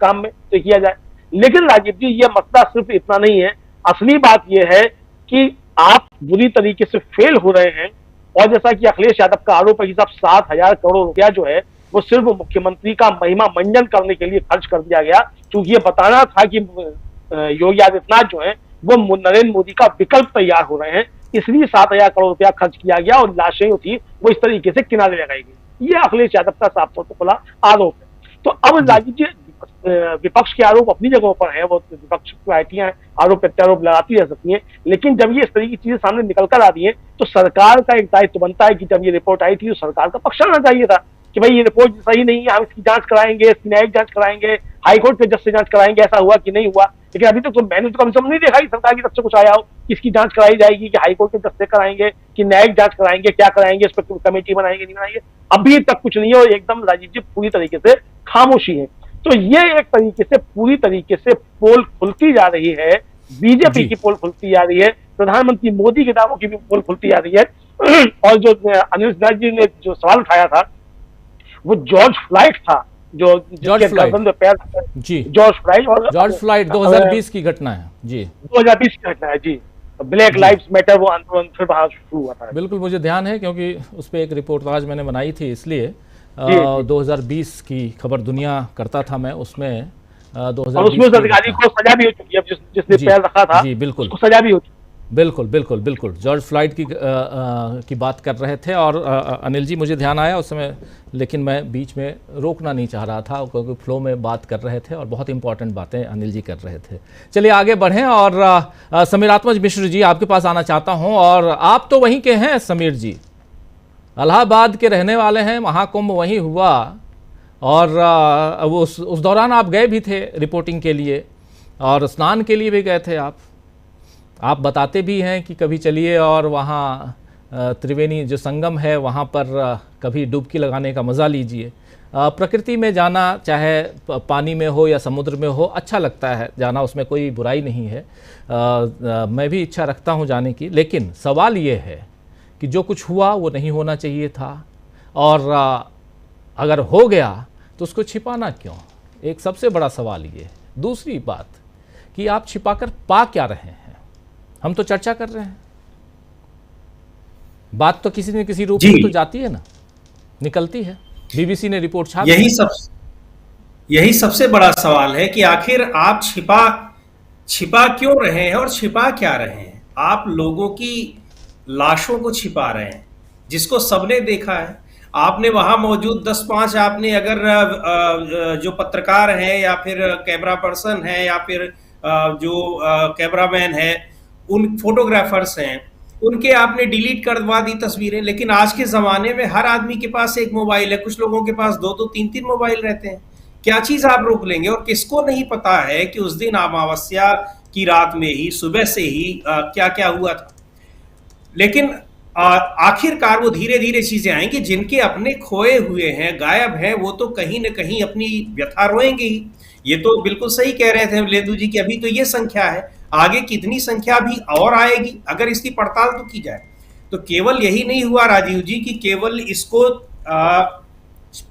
काम में तो किया जाए। लेकिन राजीव जी ये मसला सिर्फ इतना नहीं है। असली बात यह है कि आप बुरी तरीके से फेल हो रहे हैं। और जैसा कि अखिलेश यादव का आरोप है कि सब 7000 करोड़ रुपया जो है वो सिर्फ मुख्यमंत्री का महिमा मंजन करने के लिए खर्च कर दिया गया, क्योंकि ये बताना था कि योगी आदित्यनाथ जो है वो नरेंद्र मोदी का विकल्प तैयार हो रहे हैं, इसलिए 7000 करोड़ रुपया खर्च किया गया और लाशें थी वो इस तरीके से किनारे लगाई गई। ये अखिलेश यादव का साफ तौर पर खुला आरोप है। तो अब राजीव जी विपक्ष के आरोप अपनी जगहों पर हैं, वो विपक्ष पार्टियां आरोप प्रत्यारोप लगाती रह सकती हैं, लेकिन जब ये इस तरह की चीजें सामने निकल कर आती हैं तो सरकार का एक दायित्व बनता है कि जब ये रिपोर्ट आई थी तो सरकार का पक्ष आना चाहिए था कि भाई ये रिपोर्ट सही नहीं है, हम इसकी जांच कराएंगे, इसकी न्यायिक जांच कराएंगे, हाईकोर्ट के जज से जांच कराएंगे, ऐसा हुआ कि नहीं हुआ। लेकिन अभी तक तो मैंने तो कम से कम नहीं देखा कि सरकार की तरफ से कुछ आया हो कि इसकी जांच कराई जाएगी, कि हाईकोर्ट के जज से कराएंगे, कि न्यायिक जांच कराएंगे, क्या कराएंगे, इस पर कमेटी बनाएंगे नहीं बनाएंगे, अभी तक कुछ नहीं है। और एकदम राजीव जी पूरी तरीके से खामोशी है। तो ये एक तरीके से पूरी तरीके से पोल खुलती जा रही है, बीजेपी की पोल खुलती जा रही है, प्रधानमंत्री मोदी के दावों की भी पोल खुलती जा रही है। और जो अनिल सिन्हा जी ने जो सवाल उठाया था वो जॉर्ज फ्लाइड था, जो गर्दन में पैर जी, जॉर्ज फ्लाइड 2020 की घटना है जी, 2020 की घटना है जी। ब्लैक लाइव्स मैटर वो आंदोलन फिर वहां शुरू हुआ था। बिल्कुल मुझे ध्यान है क्योंकि उस पर एक रिपोर्टाज मैंने बनाई थी, इसलिए 2020 की खबर दुनिया करता था मैं उसमें। 2020 और उसमें अधिकारी को सजा भी हो चुकी है, जिसने पैर रखा था जी बिल्कुल सजा भी हो चुकी। बिल्कुल बिल्कुल बिल्कुल, जॉर्ज फ्लॉयड की बात कर रहे थे। और अनिल जी, मुझे ध्यान आया उस समय, लेकिन मैं बीच में रोकना नहीं चाह रहा था क्योंकि फ्लो में बात कर रहे थे और बहुत इंपॉर्टेंट बातें अनिल जी कर रहे थे। चलिए आगे बढ़ें और समीरात्मज मिश्र जी, आपके पास आना चाहता हूं। और आप तो वहीं के हैं समीर जी, इलाहाबाद के रहने वाले हैं, महाकुंभ वहीं हुआ और उस दौरान आप गए भी थे रिपोर्टिंग के लिए और स्नान के लिए भी गए थे। आप बताते भी हैं कि कभी चलिए और वहाँ त्रिवेणी जो संगम है वहाँ पर कभी डुबकी लगाने का मज़ा लीजिए। प्रकृति में जाना, चाहे पानी में हो या समुद्र में हो, अच्छा लगता है जाना, उसमें कोई बुराई नहीं है। मैं भी इच्छा रखता हूँ जाने की, लेकिन सवाल ये है कि जो कुछ हुआ वो नहीं होना चाहिए था, और अगर हो गया तो उसको छिपाना क्यों? एक सबसे बड़ा सवाल ये है। दूसरी बात कि आप छिपाकर पा क्या रहे हैं? हम तो चर्चा कर रहे हैं, बात तो किसी न किसी रूप में तो जाती है ना, निकलती है। बीबीसी ने रिपोर्ट छापी। यही सबसे बड़ा सवाल है कि आखिर आप छिपा क्यों रहे हैं और छिपा क्या रहे हैं? आप लोगों की लाशों को छिपा रहे हैं, जिसको सबने देखा है। आपने वहां मौजूद 10-5 आपने अगर जो पत्रकार हैं या फिर कैमरा पर्सन है या फिर जो कैमरामैन है, उन फोटोग्राफर्स हैं, उनके आपने डिलीट करवा दी तस्वीरें। लेकिन आज के ज़माने में हर आदमी के पास एक मोबाइल है, कुछ लोगों के पास 2-2, 3-3 मोबाइल रहते हैं। क्या चीज़ आप रोक लेंगे? और किसको नहीं पता है कि उस दिन अमावस्या की रात में ही, सुबह से ही क्या क्या हुआ था। लेकिन आखिरकार वो धीरे धीरे चीज़ें आएंगी। जिनके अपने खोए हुए हैं, गायब हैं, वो तो कहीं ना कहीं अपनी व्यथा रोएंगे ही। ये तो बिल्कुल सही कह रहे थे लेदू जी कि अभी तो ये संख्या है, आगे कितनी संख्या भी और आएगी अगर इसकी पड़ताल तो की जाए। तो केवल यही नहीं हुआ राजीव जी कि केवल इसको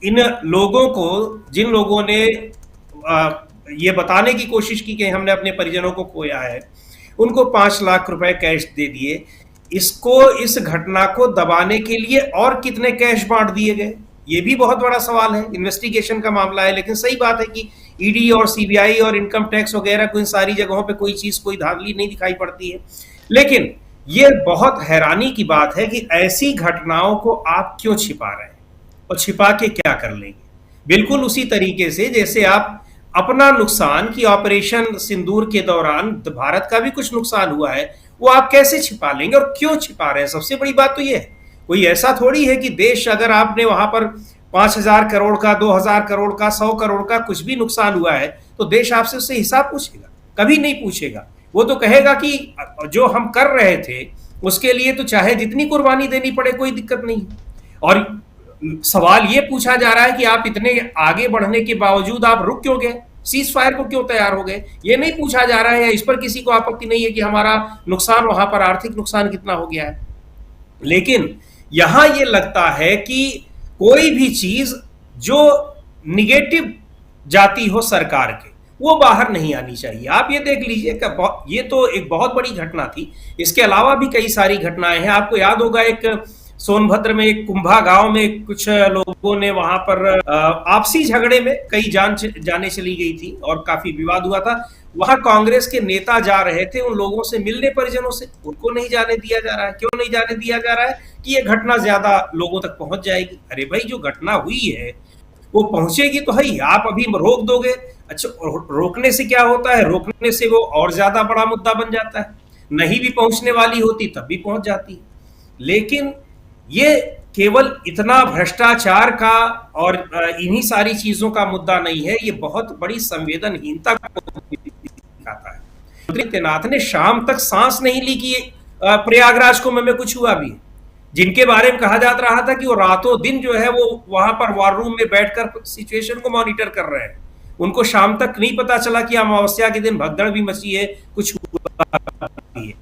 इन लोगों को, जिन लोगों ने ये बताने की कोशिश की कि हमने अपने परिजनों को खोया है, उनको 5 लाख रुपए कैश दे दिए। इस घटना को दबाने के लिए और कितने कैश बांट दिए गए, ये भी बहुत बड़ा सवाल है। इन्वेस्टिगेशन का मामला है, लेकिन सही बात है कि ईडी और सीबीआई और इनकम टैक्स वगैरह को इन सारी जगहों पे कोई चीज, कोई धांधली नहीं दिखाई पड़ती है। लेकिन ये बहुत हैरानी की बात है कि ऐसी घटनाओं को आप क्यों छिपा रहे हैं और छिपा के क्या कर लेंगे? बिल्कुल उसी तरीके से जैसे आप अपना नुकसान की ऑपरेशन सिंदूर के दौरान भारत का भी कुछ नुकसान हुआ है, वो आप कैसे छिपा लेंगे और क्यों छिपा रहे हैं? सबसे बड़ी बात तो ये है, कोई ऐसा थोड़ी है कि देश, अगर आपने वहां पर 5,000 करोड़ का, 2,000 करोड़ का, 100 करोड़ का कुछ भी नुकसान हुआ है तो देश आपसे उससे हिसाब पूछेगा? कभी नहीं पूछेगा। वो तो कहेगा कि जो हम कर रहे थे उसके लिए तो चाहे जितनी कुर्बानी देनी पड़े, कोई दिक्कत नहीं। और सवाल ये पूछा जा रहा है कि आप इतने आगे बढ़ने के बावजूद आप रुक क्यों गए, सीज फायर को क्यों तैयार हो गए? ये नहीं पूछा जा रहा है, या इस पर किसी को आपत्ति नहीं है कि हमारा नुकसान, वहां पर आर्थिक नुकसान कितना हो गया है। लेकिन यहां ये लगता है कि कोई भी चीज जो निगेटिव जाती हो सरकार के, वो बाहर नहीं आनी चाहिए। आप ये देख लीजिए कि ये तो एक बहुत बड़ी घटना थी, इसके अलावा भी कई सारी घटनाएं हैं। आपको याद होगा एक सोनभद्र में एक कुंभा गांव में कुछ लोगों ने वहां पर आपसी झगड़े में कई जाने चली गई थी और काफी विवाद हुआ था। वहां कांग्रेस के नेता जा रहे थे उन लोगों से मिलने, परिजनों से, उनको नहीं जाने दिया जा रहा है। क्यों नहीं जाने दिया जा रहा है? कि ये घटना ज्यादा लोगों तक पहुंच जाएगी। अरे भाई, जो घटना हुई है वो पहुंचेगी तो है ही, आप अभी रोक दोगे। अच्छा, रोकने से क्या होता है? रोकने से वो और ज्यादा बड़ा मुद्दा बन जाता है। नहीं भी पहुंचने वाली होती तब भी पहुंच जाती है। लेकिन ये केवल इतना भ्रष्टाचार का और इन्हीं सारी चीजों का मुद्दा नहीं है, ये बहुत बड़ी संवेदनहीनता को दिखाता है। आदित्यनाथ ने शाम तक सांस नहीं ली कि प्रयागराज को में कुछ हुआ भी, जिनके बारे में कहा जाता रहा था कि वो रातों दिन जो है वो वहां पर वॉर रूम में बैठकर सिचुएशन को मॉनिटर कर रहे हैं, उनको शाम तक नहीं पता चला कि अमावस्या के दिन भगदड़ भी मची है, कुछ हुआ है।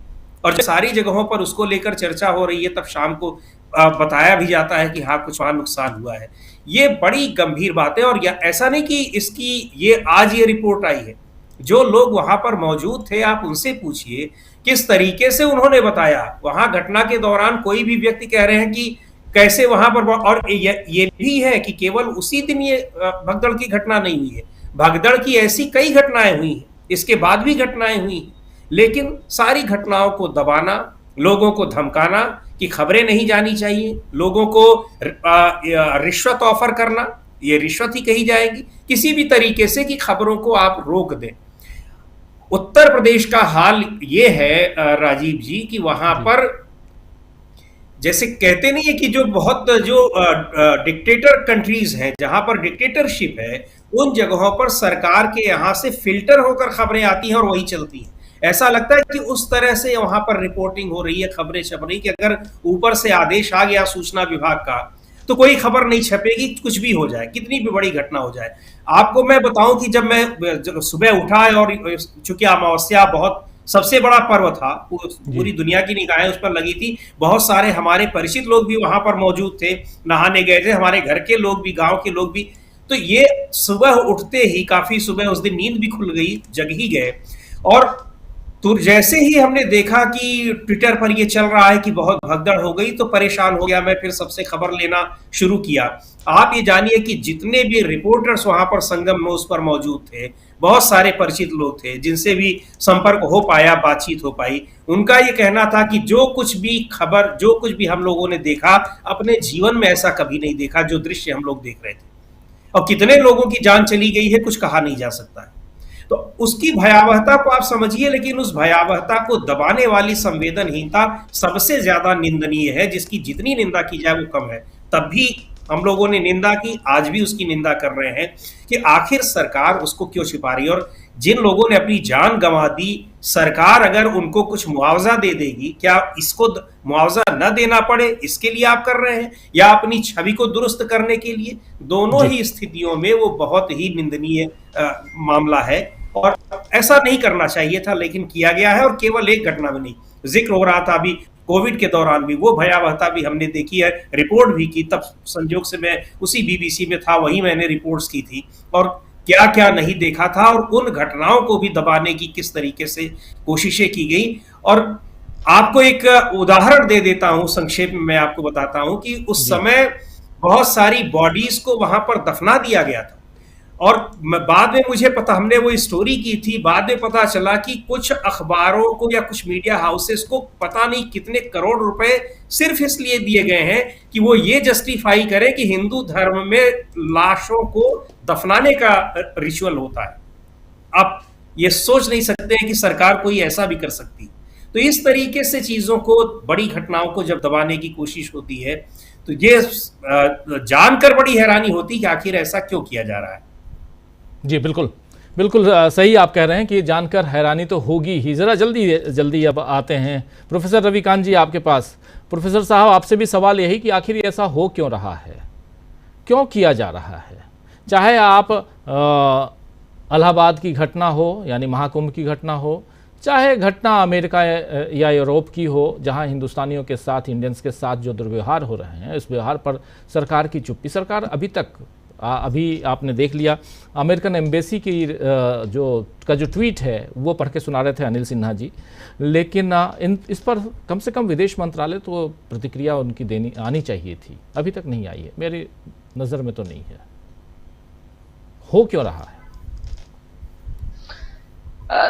और जो सारी जगहों पर उसको लेकर चर्चा हो रही है, तब शाम को बताया भी जाता है कि हाँ कुछ वहां नुकसान हुआ है। ये बड़ी गंभीर बात है। और ऐसा नहीं कि इसकी ये आज ये रिपोर्ट आई है, जो लोग वहां पर मौजूद थे आप उनसे पूछिए किस तरीके से उन्होंने बताया। वहां घटना के दौरान कोई भी व्यक्ति कह रहे हैं कि कैसे वहां पर, और ये भी है कि केवल उसी दिन ये भगदड़ की घटना नहीं हुई है, भगदड़ की ऐसी कई घटनाएं हुई हैं, इसके बाद भी घटनाएं हुई। लेकिन सारी घटनाओं को दबाना, लोगों को धमकाना कि खबरें नहीं जानी चाहिए, लोगों को रिश्वत ऑफर करना, ये रिश्वत ही कही जाएगी किसी भी तरीके से कि खबरों को आप रोक दें। उत्तर प्रदेश का हाल ये है राजीव जी कि वहां पर जैसे कहते नहीं है कि जो डिक्टेटर कंट्रीज हैं, जहां पर डिक्टेटरशिप है, उन जगहों पर सरकार के यहां से फिल्टर होकर खबरें आती हैं और वही चलती हैं। ऐसा लगता है कि उस तरह से वहां पर रिपोर्टिंग हो रही है, खबरें छप रही कि अगर ऊपर से आदेश आ गया सूचना विभाग का तो कोई खबर नहीं छपेगी, कुछ भी हो जाए, कितनी भी बड़ी घटना हो जाए। आपको मैं बताऊं कि जब मैं सुबह उठा और चूंकि अमावस्या बहुत सबसे बड़ा पर्व था, पूरी दुनिया की निगाहें उस पर लगी थी, बहुत सारे हमारे परिचित लोग भी वहां पर मौजूद थे, नहाने गए थे, हमारे घर के लोग भी, गांव के लोग भी। तो ये सुबह उठते ही काफी सुबह उस दिन नींद भी खुल गई, जग ही गए। और तो जैसे ही हमने देखा कि ट्विटर पर ये चल रहा है कि बहुत भगदड़ हो गई, तो परेशान हो गया मैं, फिर सबसे खबर लेना शुरू किया। आप ये जानिए कि जितने भी रिपोर्टर्स वहां पर संगम में उस पर मौजूद थे, बहुत सारे परिचित लोग थे जिनसे भी संपर्क हो पाया, बातचीत हो पाई, उनका ये कहना था कि जो कुछ भी खबर, जो कुछ भी हम लोगों ने देखा, अपने जीवन में ऐसा कभी नहीं देखा जो दृश्य हम लोग देख रहे थे। और कितने लोगों की जान चली गई है कुछ कहा नहीं जा सकता है। तो उसकी भयावहता को आप समझिए, लेकिन उस भयावहता को दबाने वाली संवेदनहीनता सबसे ज्यादा निंदनीय है, जिसकी जितनी निंदा की जाए वो कम है। तब भी हम लोगों ने निंदा की, आज भी उसकी निंदा कर रहे हैं कि आखिर सरकार उसको क्यों छिपा रही है। और जिन लोगों ने अपनी जान गंवा दी, सरकार अगर उनको कुछ मुआवजा दे देगी, क्या इसको मुआवजा न देना पड़े इसके लिए आप कर रहे हैं, या अपनी छवि को दुरुस्त करने के लिए? दोनों ही स्थितियों में वो बहुत ही निंदनीय मामला है और ऐसा नहीं करना चाहिए था, लेकिन किया गया है। और केवल एक घटना में नहीं, जिक्र हो रहा था अभी कोविड के दौरान भी वो भयावहता भी हमने देखी है, रिपोर्ट भी की। तब संयोग से मैं उसी बीबीसी में था, वही मैंने रिपोर्ट्स की थी, और क्या क्या नहीं देखा था, और उन घटनाओं को भी दबाने की किस तरीके से कोशिशें की गई। और आपको एक उदाहरण दे देता हूं, संक्षेप में मैं आपको बताता हूं कि उस समय बहुत सारी बॉडीज को वहां पर दफना दिया गया था, और बाद में मुझे पता, हमने वो स्टोरी की थी, बाद में पता चला कि कुछ अखबारों को या कुछ मीडिया हाउसेस को पता नहीं कितने करोड़ रुपए सिर्फ इसलिए दिए गए हैं कि वो ये जस्टिफाई करें कि हिंदू धर्म में लाशों को दफनाने का रिचुअल होता है। आप ये सोच नहीं सकते हैं कि सरकार कोई ऐसा भी कर सकती। तो इस तरीके से चीजों को, बड़ी घटनाओं को जब दबाने की कोशिश होती है, तो ये जानकर बड़ी हैरानी होती है कि आखिर ऐसा क्यों किया जा रहा है। जी बिल्कुल बिल्कुल सही आप कह रहे हैं कि जानकर हैरानी तो होगी ही। ज़रा जल्दी अब आते हैं प्रोफेसर रविकांत जी आपके पास। प्रोफेसर साहब, आपसे भी सवाल यही कि आखिर ऐसा हो क्यों रहा है, क्यों किया जा रहा है? चाहे आप इलाहाबाद की घटना हो, यानी महाकुंभ की घटना हो, चाहे घटना अमेरिका या यूरोप की हो, जहां हिंदुस्तानियों के साथ, इंडियंस के साथ जो दुर्व्यवहार हो रहे हैं, इस व्यवहार पर सरकार की चुप्पी। सरकार अभी आपने देख लिया, अमेरिकन एम्बेसी की जो ट्वीट है वो पढ़ के सुना रहे थे अनिल सिन्हा जी, लेकिन इस पर कम से कम विदेश मंत्रालय तो प्रतिक्रिया उनकी आनी चाहिए थी, अभी तक नहीं आई है, मेरी नज़र में तो नहीं है। हो क्यों रहा है?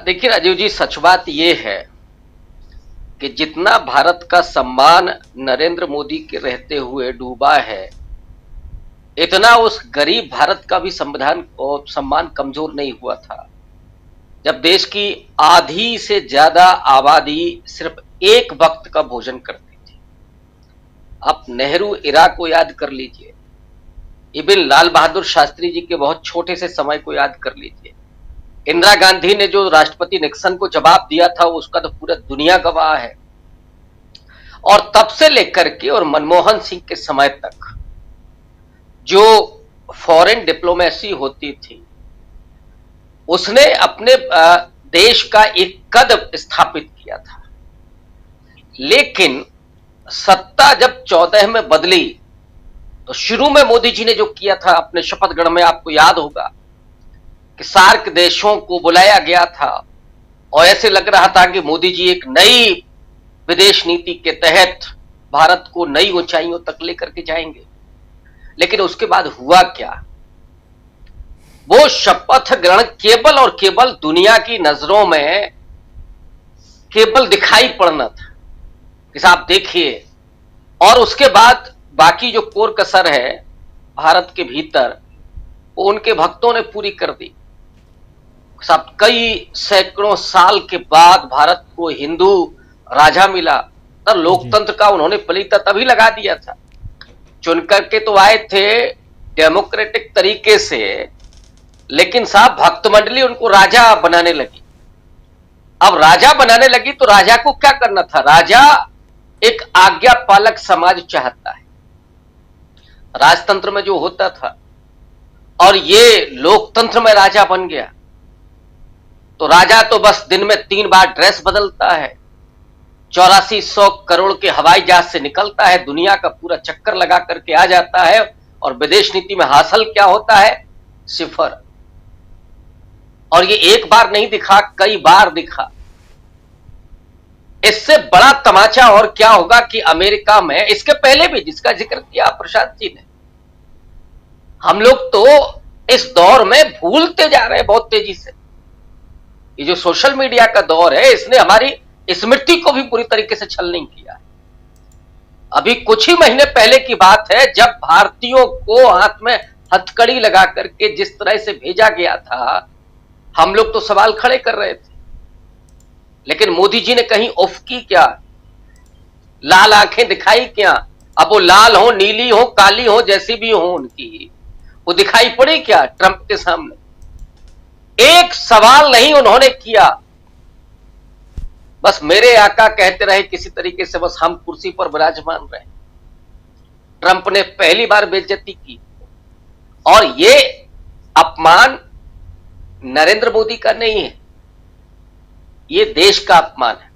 देखिए राजीव जी, सच बात ये है कि जितना भारत का सम्मान नरेंद्र मोदी के रहते हुए डूबा है, इतना उस गरीब भारत का भी संविधान और सम्मान कमजोर नहीं हुआ था। जब देश की आधी से ज्यादा आबादी सिर्फ एक वक्त का भोजन करती थी। आप नेहरू इरा को याद कर लीजिए, इबिन लाल बहादुर शास्त्री जी के बहुत छोटे से समय को याद कर लीजिए, इंदिरा गांधी ने जो राष्ट्रपति निक्सन को जवाब दिया था उसका तो पूरा दुनिया गवाह है। और तब से लेकर के और मनमोहन सिंह के समय तक जो फॉरेन डिप्लोमेसी होती थी, उसने अपने देश का एक कद स्थापित किया था। लेकिन सत्ता जब 14 में बदली, तो शुरू में मोदी जी ने जो किया था अपने शपथ ग्रहण में, आपको याद होगा कि सार्क देशों को बुलाया गया था और ऐसे लग रहा था कि मोदी जी एक नई विदेश नीति के तहत भारत को नई ऊंचाइयों तक लेकर के जाएंगे। लेकिन उसके बाद हुआ क्या? वो शपथ ग्रहण केवल और केवल दुनिया की नजरों में केवल दिखाई पड़ना था कि साहब देखिए, और उसके बाद बाकी जो कोर कसर है भारत के भीतर वो उनके भक्तों ने पूरी कर दी। साहब कई सैकड़ों साल के बाद भारत को हिंदू राजा मिला, तब लोकतंत्र का उन्होंने पलीता तभी लगा दिया था। चुन करके तो आए थे डेमोक्रेटिक तरीके से, लेकिन साहब भक्त मंडली उनको राजा बनाने लगी। अब राजा बनाने लगी तो राजा को क्या करना था? राजा एक आज्ञा पालक समाज चाहता है, राजतंत्र में जो होता था, और ये लोकतंत्र में राजा बन गया। तो राजा तो बस दिन में 3 बार ड्रेस बदलता है, 8400 करोड़ के हवाई जहाज से निकलता है, दुनिया का पूरा चक्कर लगा करके आ जाता है, और विदेश नीति में हासिल क्या होता है? 0। और ये एक बार नहीं दिखा, कई बार दिखा। इससे बड़ा तमाचा और क्या होगा कि अमेरिका में, इसके पहले भी जिसका जिक्र किया प्रशांत जी ने, हम लोग तो इस दौर में भूलते जा रहे हैं बहुत तेजी से। ये जो सोशल मीडिया का दौर है, इसने हमारी स्मृति को भी पूरी तरीके से छलनी किया है। अभी कुछ ही महीने पहले की बात है, जब भारतीयों को हाथ में हथकड़ी लगा करके जिस तरह से भेजा गया था, हम लोग तो सवाल खड़े कर रहे थे। लेकिन मोदी जी ने कहीं उफ की क्या? लाल आंखें दिखाई क्या? अब वो लाल हो, नीली हो, काली हो, जैसी भी हो उनकी, वो दिखाई पड़ी क्या ट्रंप के सामने? एक सवाल नहीं उन्होंने किया। बस मेरे आका कहते रहे किसी तरीके से, बस हम कुर्सी पर विराजमान रहे। ट्रंप ने पहली बार बेइज्जती की, और ये अपमान नरेंद्र मोदी का नहीं है, ये देश का अपमान है।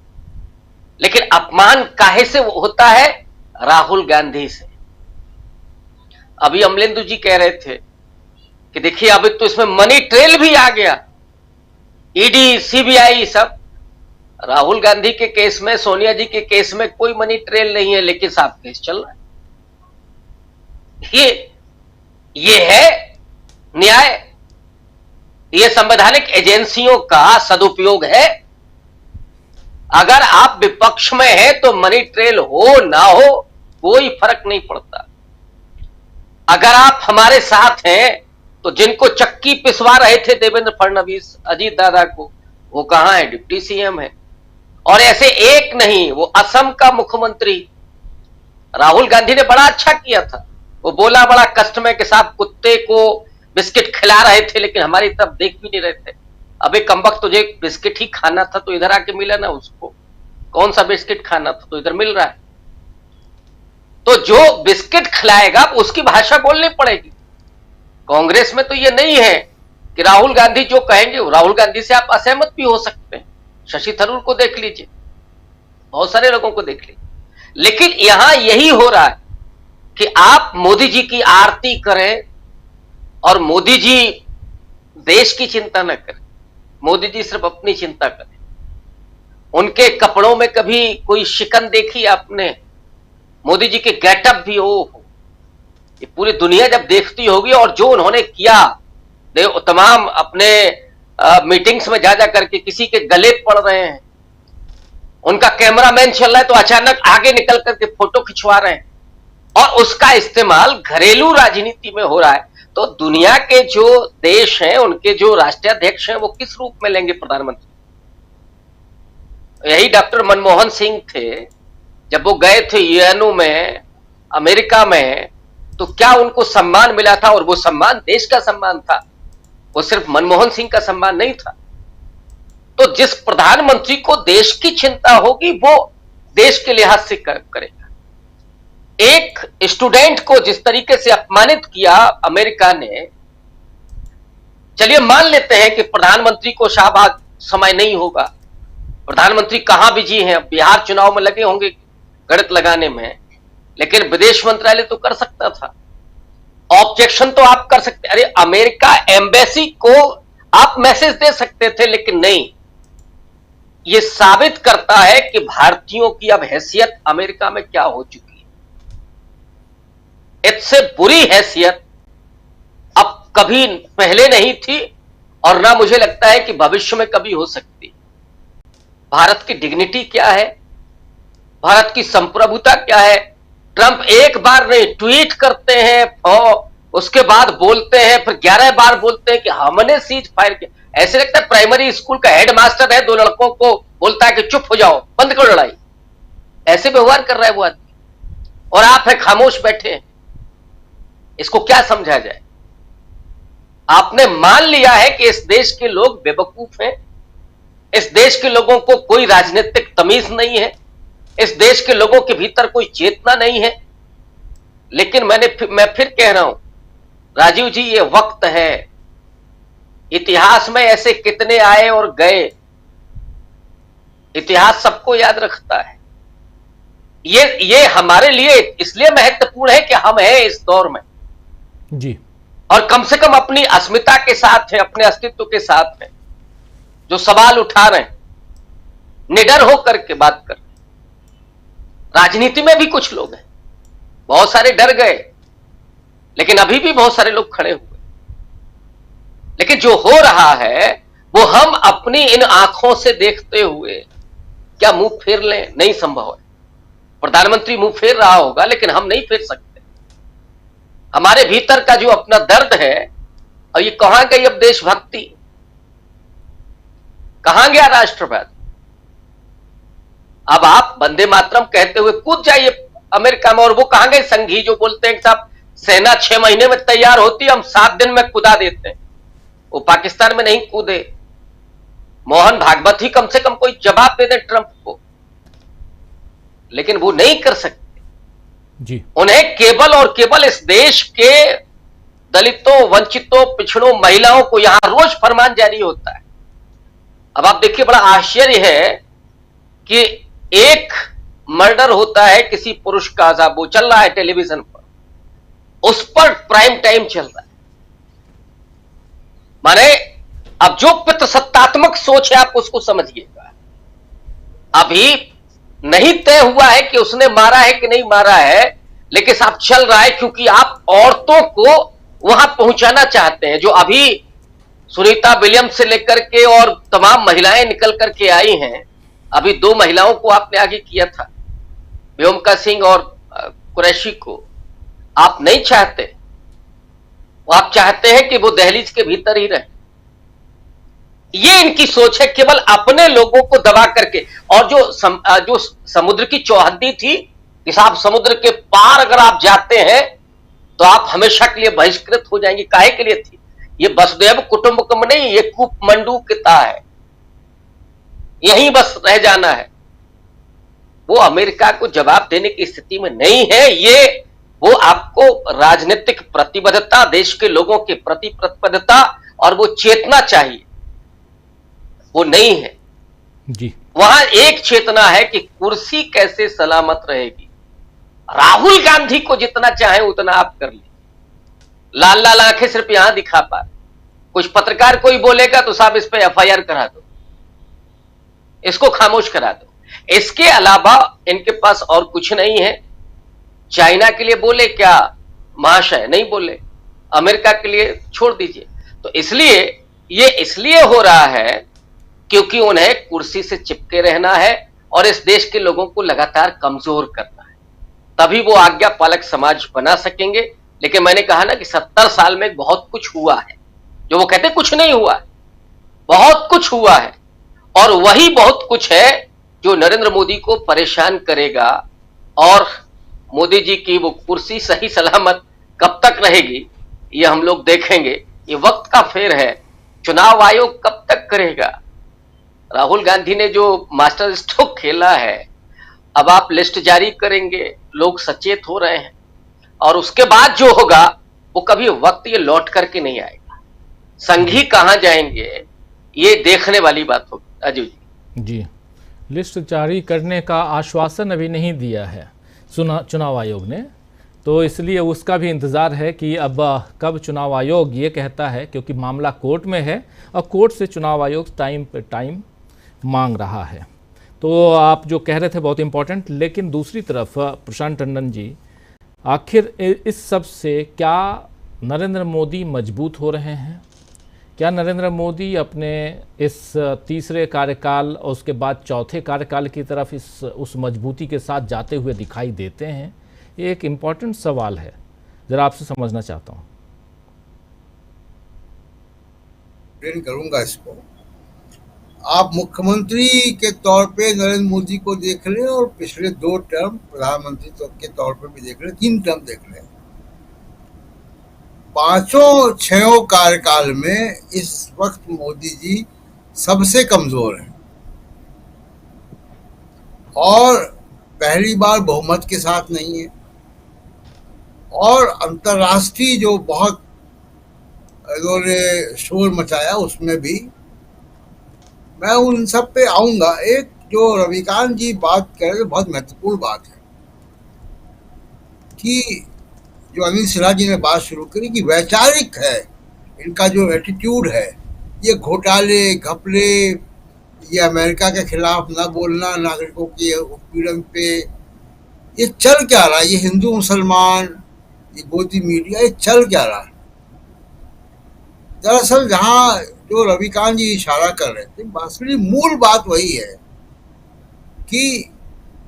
लेकिन अपमान काहे से होता है? राहुल गांधी से। अभी अमलेंदु जी कह रहे थे कि देखिए अभी तो इसमें मनी ट्रेल भी आ गया, ईडी, सीबीआई सब। राहुल गांधी के केस में, सोनिया जी के केस में कोई मनी ट्रेल नहीं है, लेकिन साहब केस चल रहा है। ये है न्याय, ये संवैधानिक एजेंसियों का सदुपयोग है। अगर आप विपक्ष में हैं तो मनी ट्रेल हो ना हो कोई फर्क नहीं पड़ता। अगर आप हमारे साथ हैं तो जिनको चक्की पिसवा रहे थे देवेंद्र फडणवीस, अजीत दादा को, वो कहां है? डिप्टी सीएम है। और ऐसे एक नहीं, वो असम का मुख्यमंत्री राहुल गांधी ने बड़ा अच्छा किया था। वो बोला बड़ा कष्ट में कि साहब कुत्ते को बिस्किट खिला रहे थे, लेकिन हमारी तरफ देख भी नहीं रहे थे। अबे कमबख्त, तुझे बिस्किट ही खाना था तो इधर आके मिला ना उसको। कौन सा बिस्किट खाना था तो इधर मिल रहा है। तो जो बिस्किट खिलाएगा उसकी भाषा बोलनी पड़ेगी। कांग्रेस में तो ये नहीं है कि राहुल गांधी जो कहेंगे, राहुल गांधी से आप असहमत भी हो सकते हैं। शशि थरूर को देख लीजिए, बहुत सारे लोगों को देख लीजिए। लेकिन यहां यही हो रहा है कि आप मोदी जी की आरती करें और मोदी जी देश की चिंता न करें, मोदी जी सिर्फ अपनी चिंता करें। उनके कपड़ों में कभी कोई शिकन देखी आपने? मोदी जी के गेटअप भी हो, ये पूरी दुनिया जब देखती होगी। और जो उन्होंने किया, तमाम अपने मीटिंग्स में जा करके किसी के गले पड़ रहे हैं, उनका कैमरामैन चल रहा है तो अचानक आगे निकल करके फोटो खिंचवा रहे हैं, और उसका इस्तेमाल घरेलू राजनीति में हो रहा है। तो दुनिया के जो देश हैं, उनके जो राष्ट्राध्यक्ष हैं, वो किस रूप में लेंगे प्रधानमंत्री? यही डॉक्टर मनमोहन सिंह थे, जब वो गए थे यूएनओ में, अमेरिका में, तो क्या उनको सम्मान मिला था? और वो सम्मान देश का सम्मान था, वो सिर्फ मनमोहन सिंह का सम्मान नहीं था। तो जिस प्रधानमंत्री को देश की चिंता होगी, वो देश के लिहाज से करेगा। एक स्टूडेंट को जिस तरीके से अपमानित किया अमेरिका ने, चलिए मान लेते हैं कि प्रधानमंत्री को शाहबाज समय नहीं होगा, प्रधानमंत्री कहां बिजी हैं, बिहार चुनाव में लगे होंगे गणित लगाने में, लेकिन विदेश मंत्रालय तो कर सकता था। ऑब्जेक्शन तो आप कर सकते, अरे अमेरिका एम्बेसी को आप मैसेज दे सकते थे, लेकिन नहीं। यह साबित करता है कि भारतीयों की अब हैसियत अमेरिका में क्या हो चुकी है। इससे बुरी हैसियत अब कभी पहले नहीं थी, और ना मुझे लगता है कि भविष्य में कभी हो सकती। भारत की डिग्निटी क्या है, भारत की संप्रभुता क्या है। ट्रंप एक बार नहीं, ट्वीट करते हैं और उसके बाद बोलते हैं, फिर 11 बार बोलते हैं कि हमने सीज फायर किया। ऐसे लगता है प्राइमरी स्कूल का हेडमास्टर है, दो लड़कों को बोलता है कि चुप हो जाओ, बंद करो लड़ाई। ऐसे व्यवहार कर रहा है वो आदमी, और आप है खामोश बैठे हैं। इसको क्या समझा जाए? आपने मान लिया है कि इस देश के लोग बेवकूफ हैं, इस देश के लोगों को कोई राजनीतिक तमीज नहीं है, इस देश के लोगों के भीतर कोई चेतना नहीं है। लेकिन मैं फिर कह रहा हूं, राजीव जी, ये वक्त है, इतिहास में ऐसे कितने आए और गए, इतिहास सबको याद रखता है। ये हमारे लिए इसलिए महत्वपूर्ण है कि हम हैं इस दौर में जी, और कम से कम अपनी अस्मिता के साथ है, अपने अस्तित्व के साथ है, जो सवाल उठा रहे हैं, निडर होकर के बात कर। राजनीति में भी कुछ लोग हैं, बहुत सारे डर गए, लेकिन अभी भी बहुत सारे लोग खड़े हुए। लेकिन जो हो रहा है वो हम अपनी इन आंखों से देखते हुए क्या मुंह फेर लें? नहीं संभव है। प्रधानमंत्री मुंह फेर रहा होगा, लेकिन हम नहीं फेर सकते। हमारे भीतर का जो अपना दर्द है, और ये कहां गई अब देशभक्ति, कहां गया राष्ट्रवाद? अब आप वंदे मातरम कहते हुए कूद जाइए अमेरिका में, और वो कहां गए संघी जो बोलते हैं कि साहब सेना 6 महीने में तैयार होती है, हम 7 दिन में कूदा देते हैं। वो पाकिस्तान में नहीं कूदे। मोहन भागवत ही कम से कम कोई जवाब दे दे ट्रंप को, लेकिन वो नहीं कर सकते जी। उन्हें केवल और केवल इस देश के दलितों, वंचितों, पिछड़ों, महिलाओं को यहां रोज फरमान जारी होता है। अब आप देखिए, बड़ा आश्चर्य है कि एक मर्डर होता है किसी पुरुष का, वो चल रहा है टेलीविजन पर, उस पर प्राइम टाइम चल रहा है। माने अब जो पितृसत्तात्मक सोच है, आप उसको समझिएगा। अभी नहीं तय हुआ है कि उसने मारा है कि नहीं मारा है, लेकिन साहब चल रहा है, क्योंकि आप औरतों को वहां पहुंचाना चाहते हैं। जो अभी सुनीता विलियम्स से लेकर के और तमाम महिलाएं निकल करके आई हैं, अभी 2 महिलाओं को आपने आगे किया था, व्योमिका सिंह और कुरैशी को। आप नहीं चाहते, आप चाहते हैं कि वो दहलीज के भीतर ही रहे। ये इनकी सोच है, केवल अपने लोगों को दबा करके। और जो समुद्र की चौहद्दी थी कि साहब समुद्र के पार अगर आप जाते हैं तो आप हमेशा के लिए बहिष्कृत हो जाएंगे, काहे के लिए थी? ये वसुधैव कुटुंबकम नहीं, ये कूपमंडूकिता है, यहीं बस रह जाना है। वो अमेरिका को जवाब देने की स्थिति में नहीं है। ये वो आपको राजनीतिक प्रतिबद्धता, देश के लोगों के प्रति प्रतिबद्धता और वो चेतना चाहिए, वो नहीं है जी। वहां एक चेतना है कि कुर्सी कैसे सलामत रहेगी। राहुल गांधी को जितना चाहे उतना आप कर ले, लाल लाल आंखें सिर्फ यहां दिखा पा। कुछ पत्रकार कोई बोलेगा तो साहब इस पे एफआईआर करा दो, इसको खामोश करा दो। इसके अलावा इनके पास और कुछ नहीं है। चाइना के लिए बोले क्या महाशय, नहीं बोले। अमेरिका के लिए छोड़ दीजिए। तो इसलिए ये इसलिए हो रहा है क्योंकि उन्हें कुर्सी से चिपके रहना है और इस देश के लोगों को लगातार कमजोर करना है, तभी वो आज्ञा पालक समाज बना सकेंगे। लेकिन मैंने कहा ना कि 70 साल में बहुत कुछ हुआ है। जो वो कहते कुछ नहीं हुआ, बहुत कुछ हुआ है। और वही बहुत कुछ है जो नरेंद्र मोदी को परेशान करेगा। और मोदी जी की वो कुर्सी सही सलामत कब तक रहेगी, ये हम लोग देखेंगे। ये वक्त का फेर है। चुनाव आयोग कब तक करेगा? राहुल गांधी ने जो मास्टर स्ट्रोक खेला है, अब आप लिस्ट जारी करेंगे, लोग सचेत हो रहे हैं, और उसके बाद जो होगा वो कभी वक्त ये लौट करके नहीं आएगा। संघी कहां जाएंगे, ये देखने वाली बात होगी। अजय जी, लिस्ट जारी करने का आश्वासन अभी नहीं दिया है चुनाव आयोग ने, तो इसलिए उसका भी इंतज़ार है कि अब कब चुनाव आयोग ये कहता है, क्योंकि मामला कोर्ट में है और कोर्ट से चुनाव आयोग टाइम पे टाइम मांग रहा है। तो आप जो कह रहे थे बहुत इम्पोर्टेंट। लेकिन दूसरी तरफ प्रशांत टंडन जी, आखिर इस सब से क्या नरेंद्र मोदी मजबूत हो रहे हैं क्या नरेंद्र मोदी अपने इस तीसरे कार्यकाल और उसके बाद चौथे कार्यकाल की तरफ उस मजबूती के साथ जाते हुए दिखाई देते हैं? ये एक इम्पॉर्टेंट सवाल है, ज़रा आपसे समझना चाहता हूँ। करूंगा इसको। आप मुख्यमंत्री के तौर पे नरेंद्र मोदी को देख लें और पिछले 2 टर्म प्रधानमंत्री के तौर पे भी देख लें, 3 टर्म देख लें, 5-6 कार्यकाल में इस वक्त मोदी जी सबसे कमजोर हैं और पहली बार बहुमत के साथ नहीं है। और अंतर्राष्ट्रीय जो बहुत इन्होंने शोर मचाया उसमें भी मैं उन सब पे आऊंगा। एक जो रविकांत जी बात कर रहे, बहुत महत्वपूर्ण बात है कि जो अनिल सिन्हा जी ने बात शुरू करी कि वैचारिक है इनका जो एटीट्यूड है, ये घोटाले घपले, ये अमेरिका के खिलाफ ना बोलना, नागरिकों के उत्पीड़न पे, ये चल क्या रहा है? ये हिंदू मुसलमान, ये गोदी मीडिया, ये चल क्या रहा है? दरअसल जहां जो रविकांत जी इशारा कर रहे थे, वास्तविक मूल बात वही है कि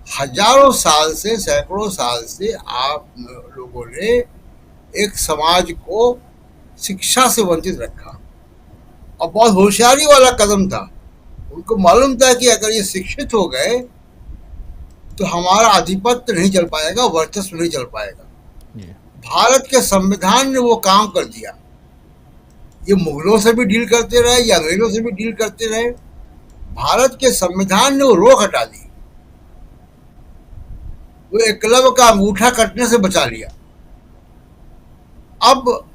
हजारों साल से, सैकड़ों साल से आप लोगों ने एक समाज को शिक्षा से वंचित रखा और बहुत होशियारी वाला कदम था। उनको मालूम था कि अगर ये शिक्षित हो गए तो हमारा आधिपत्य नहीं चल पाएगा, वर्चस्व नहीं चल पाएगा। भारत के संविधान ने वो काम कर दिया। ये मुगलों से भी डील करते रहे या अंग्रेजों से भी डील करते रहे, भारत के संविधान ने वो रोक हटा दी। वो एकलव्य का अंगूठा कटने से बचा लिया। अब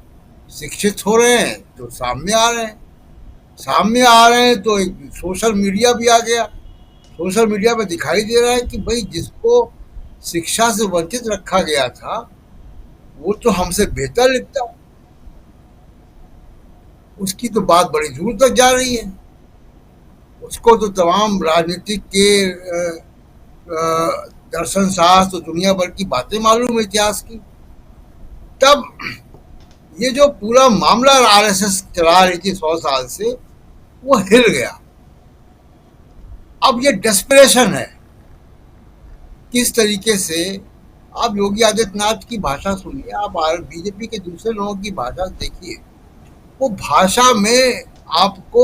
शिक्षित हो रहे हैं तो सामने आ रहे हैं तो एक सोशल मीडिया भी आ गया। सोशल मीडिया पे दिखाई दे रहा है कि भाई जिसको शिक्षा से वंचित रखा गया था वो तो हमसे बेहतर लिखता, उसकी तो बात बड़ी दूर तक जा रही है। उसको तो तमाम राजनीतिक के दर्शन शास्त्र, दुनिया भर की बातें मालूम है, इतिहास की। तब ये जो पूरा मामला आरएसएस चला रही थी 100 साल से, वो हिल गया। अब ये डेस्परेशन है। किस तरीके से आप योगी आदित्यनाथ की भाषा सुनिए, आप बीजेपी के दूसरे लोगों की भाषा देखिए, वो भाषा में आपको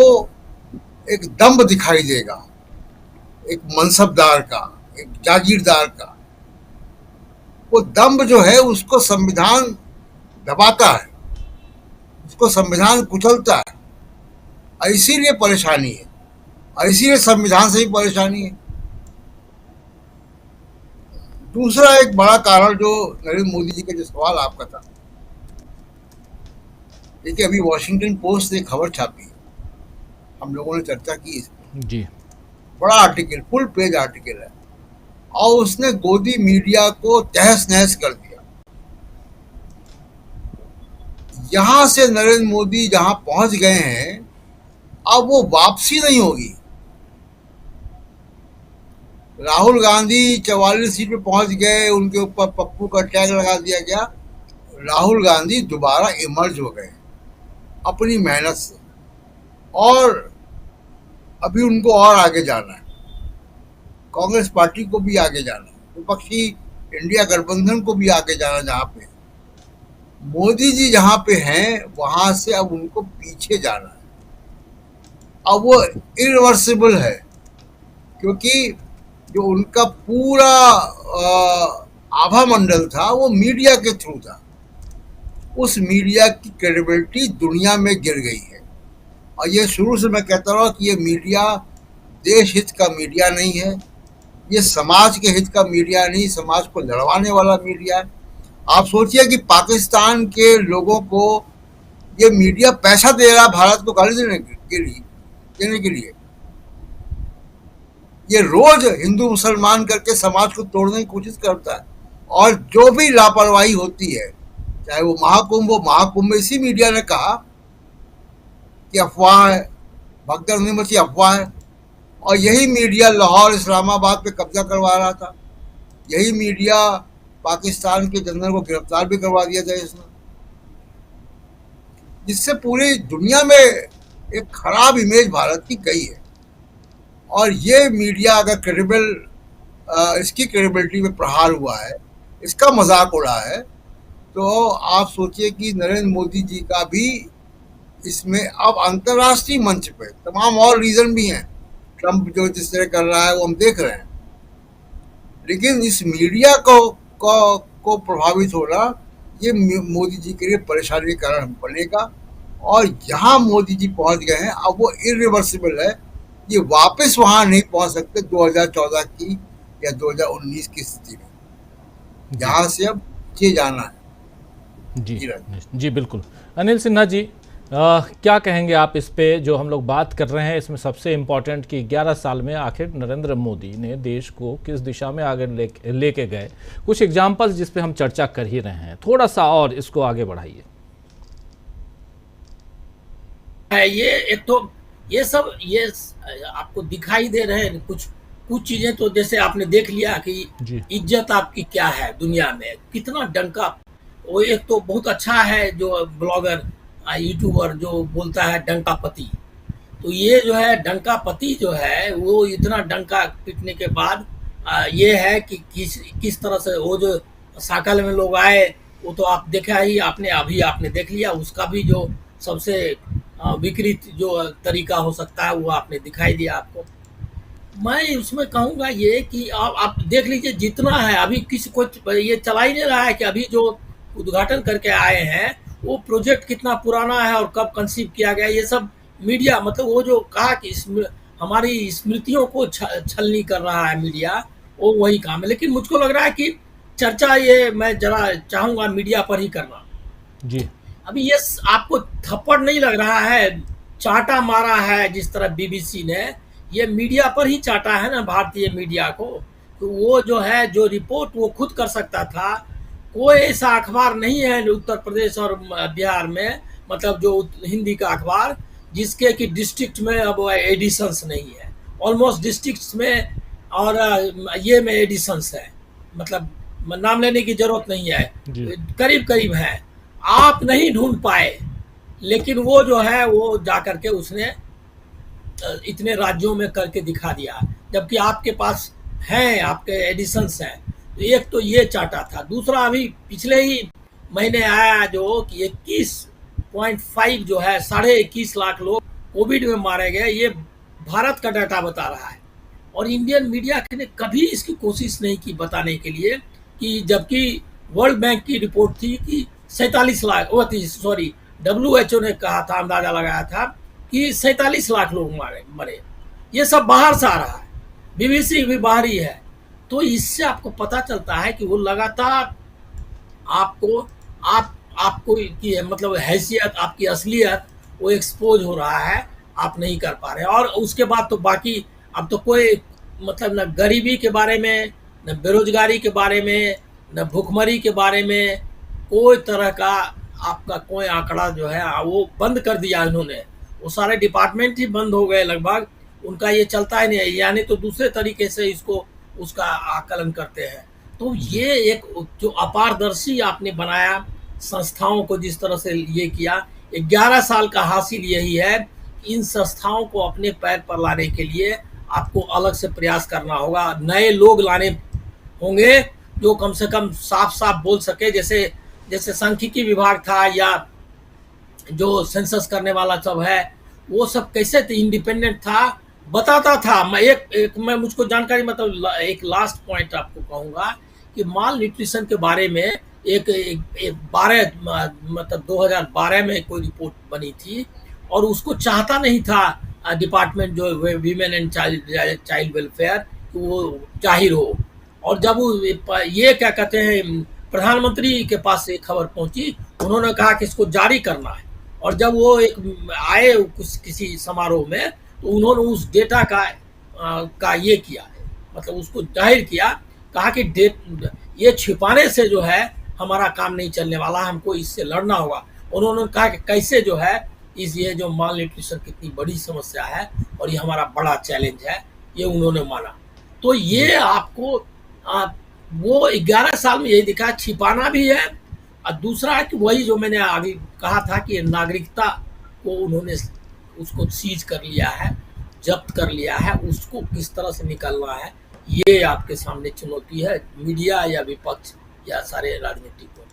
एक दम्भ दिखाई देगा, एक मनसबदार का, एक जागीरदार का। वो दम्भ जो है उसको संविधान दबाता है, उसको संविधान कुचलता है, और इसीलिए परेशानी है, और इसीलिए संविधान से ही परेशानी है। दूसरा एक बड़ा कारण जो नरेंद्र मोदी जी का जो सवाल आपका था, देखिए अभी वॉशिंगटन पोस्ट ने खबर छापी, हम लोगों ने चर्चा की इसमें जी, बड़ा आर्टिकल, फुल पेज आर्टिकल है, और उसने गोदी मीडिया को तहस नहस कर दिया। यहां से नरेंद्र मोदी जहां पहुंच गए हैं, अब वो वापसी नहीं होगी। राहुल गांधी 44 सीट पे पहुंच गए, उनके ऊपर पप्पू का टैग लगा दिया गया। राहुल गांधी दोबारा इमर्ज हो गए अपनी मेहनत से, और अभी उनको और आगे जाना है, कांग्रेस पार्टी को भी आगे जाना है, विपक्षी इंडिया गठबंधन को भी आगे जाना। जहां पे मोदी जी जहां पे हैं वहां से अब उनको पीछे जाना है। अब वो इरिवर्सिबल है, क्योंकि जो उनका पूरा आभा मंडल था वो मीडिया के थ्रू था। उस मीडिया की क्रेडिबिलिटी दुनिया में गिर गई है, और ये शुरू से मैं कहता रहा कि ये मीडिया देश हित का मीडिया नहीं है, ये समाज के हित का मीडिया नहीं, समाज को लड़वाने वाला मीडिया है। आप सोचिए कि पाकिस्तान के लोगों को ये मीडिया पैसा दे रहा भारत को गाली देने के लिए। ये रोज हिंदू मुसलमान करके समाज को तोड़ने की कोशिश करता है, और जो भी लापरवाही होती है, चाहे वो महाकुंभ हो, महाकुंभ में इसी मीडिया ने कहा कि अफवाह है, भगदड़ नहीं मची, अफवाह है। और यही मीडिया लाहौर, इस्लामाबाद पे कब्जा करवा रहा था। यही मीडिया पाकिस्तान के जनरल को गिरफ्तार भी करवा दिया था इसने, जिससे पूरी दुनिया में एक खराब इमेज भारत की गई है। और ये मीडिया अगर क्रेडिबल, इसकी क्रेडिबिलिटी में प्रहार हुआ है, इसका मजाक उड़ा है, तो आप सोचिए कि नरेंद्र मोदी जी का भी इसमें अब अंतर्राष्ट्रीय मंच पे तमाम और रीजन भी हैं, ट्रंप जो जिस तरह कर रहा है वो हम देख रहे हैं, लेकिन इस मीडिया को प्रभावित होना ये मोदी जी के लिए परेशानी का कारण बनेगा। और यहाँ मोदी जी पहुंच गए हैं, अब वो इरिवर्सिबल है, ये वापस वहां नहीं पहुंच सकते 2014 की या 2019 की स्थिति में। यहाँ से अब नीचे जाना है। जी जी राज। जी बिल्कुल। अनिल सिन्हा जी, क्या कहेंगे आप इस पे जो हम लोग बात कर रहे हैं? इसमें सबसे इम्पोर्टेंट कि 11 साल में आखिर नरेंद्र मोदी ने देश को किस दिशा में आगे लेके गए, कुछ एग्जाम्पल्स जिस पे हम चर्चा कर ही रहे हैं, थोड़ा सा और इसको आगे बढ़ाइए। ये एक तो ये सब ये आपको दिखाई दे रहे हैं कुछ कुछ चीजें, तो जैसे आपने देख लिया कि जी। इज्जत आपकी क्या है दुनिया में, कितना डंका। वो एक तो बहुत अच्छा है जो ब्लॉगर यूट्यूबर जो बोलता है डंकापति, तो ये जो है डंकापति जो है वो इतना डंका पीटने के बाद ये है कि किस तरह से वो जो साकल में लोग आए, वो तो आप देखा ही आपने, अभी आपने देख लिया। उसका भी जो सबसे विकृत जो तरीका हो सकता है वो आपने दिखाई दिया आपको। मैं उसमें कहूँगा ये कि आप देख लीजिए जितना है अभी किसी को ये चला ही नहीं रहा है कि अभी जो उद्घाटन करके आए हैं वो प्रोजेक्ट कितना पुराना है और कब कंसीव किया गया, ये सब मीडिया मतलब वो जो कहा कि हमारी स्मृतियों को छलनी कर रहा है मीडिया, वो वही काम है। लेकिन मुझको लग रहा है कि चर्चा ये मैं जरा चाहूँगा मीडिया पर ही करना। जी। अभी ये आपको थप्पड़ नहीं लग रहा है, चाटा मारा है जिस तरह बीबीसी ने, ये मीडिया पर ही चाटा है ना, भारतीय मीडिया को। तो वो जो है जो रिपोर्ट वो खुद कर सकता था, कोई ऐसा अखबार नहीं है उत्तर प्रदेश और बिहार में, मतलब जो हिंदी का अखबार जिसके कि डिस्ट्रिक्ट में अब एडिशंस नहीं है, ऑलमोस्ट डिस्ट्रिक्ट्स में और ये में एडिशंस है, मतलब नाम लेने की जरूरत नहीं है, करीब करीब है। आप नहीं ढूंढ पाए, लेकिन वो जो है वो जाकर के उसने इतने राज्यों में करके दिखा दिया, जबकि आपके पास हैं, आपके एडिशंस हैं। तो एक तो ये चाटा था। दूसरा अभी पिछले ही महीने आया जो कि 21.5 जो है 21.5 लाख लोग कोविड में मारे गए, ये भारत का डाटा बता रहा है। और इंडियन मीडिया ने कभी इसकी कोशिश नहीं की बताने के लिए कि जबकि वर्ल्ड बैंक की रिपोर्ट थी कि 47 लाख सॉरी WHO ने कहा था, अंदाजा लगाया था कि 47 लाख लोग मरे। ये सब बाहर से आ रहा है, बीबीसी भी बाहरी है। तो इससे आपको पता चलता है कि वो लगातार आपको की मतलब हैसियत, आपकी असलियत वो एक्सपोज हो रहा है, आप नहीं कर पा रहे। और उसके बाद तो बाकी अब तो कोई मतलब न गरीबी के बारे में, न बेरोजगारी के बारे में, न भूखमरी के बारे में कोई तरह का आपका कोई आंकड़ा जो है वो बंद कर दिया इन्होंने। वो सारे डिपार्टमेंट ही बंद हो गए लगभग, उनका ये चलता ही नहीं है, यानी तो दूसरे तरीके से इसको उसका आकलन करते हैं। तो ये एक जो अपारदर्शी आपने बनाया संस्थाओं को, जिस तरह से ये किया, 11 साल का हासिल यही है। इन संस्थाओं को अपने पैर पर लाने के लिए आपको अलग से प्रयास करना होगा, नए लोग लाने होंगे जो कम से कम साफ साफ बोल सके। जैसे सांख्यिकी विभाग था या जो सेंसस करने वाला सब है, वो सब कैसे इंडिपेंडेंट था, बताता था। मैं मुझको जानकारी, मतलब एक लास्ट पॉइंट आपको कहूँगा कि माल न्यूट्रिशन के बारे में एक 2012 में कोई रिपोर्ट बनी थी और उसको चाहता नहीं था डिपार्टमेंट जो वीमेन एंड चाइल्ड वेलफेयर, कि वो जाहिर हो। और जब ये क्या कहते हैं प्रधानमंत्री के पास एक खबर पहुंची, उन्होंने कहा कि इसको जारी करना है। और जब वो एक आए किसी समारोह में, तो उन्होंने उस डेटा का ये किया, मतलब उसको जाहिर किया, कहा कि ये छिपाने से जो है हमारा काम नहीं चलने वाला, हमको इससे लड़ना होगा। उन्होंने कहा कि कैसे जो है ये जो माल न्यूट्रिशन कितनी बड़ी समस्या है और ये हमारा बड़ा चैलेंज है, ये उन्होंने माना। तो ये आपको वो 11 साल में यही दिखा, छिपाना भी है। और दूसरा है कि वही जो मैंने अभी कहा था कि नागरिकता को उन्होंने उसको सीज कर लिया है, जब्त कर लिया है, उसको किस तरह से निकालना है, ये आपके सामने चुनौती है, मीडिया या विपक्ष या सारे राजनीतिक दल।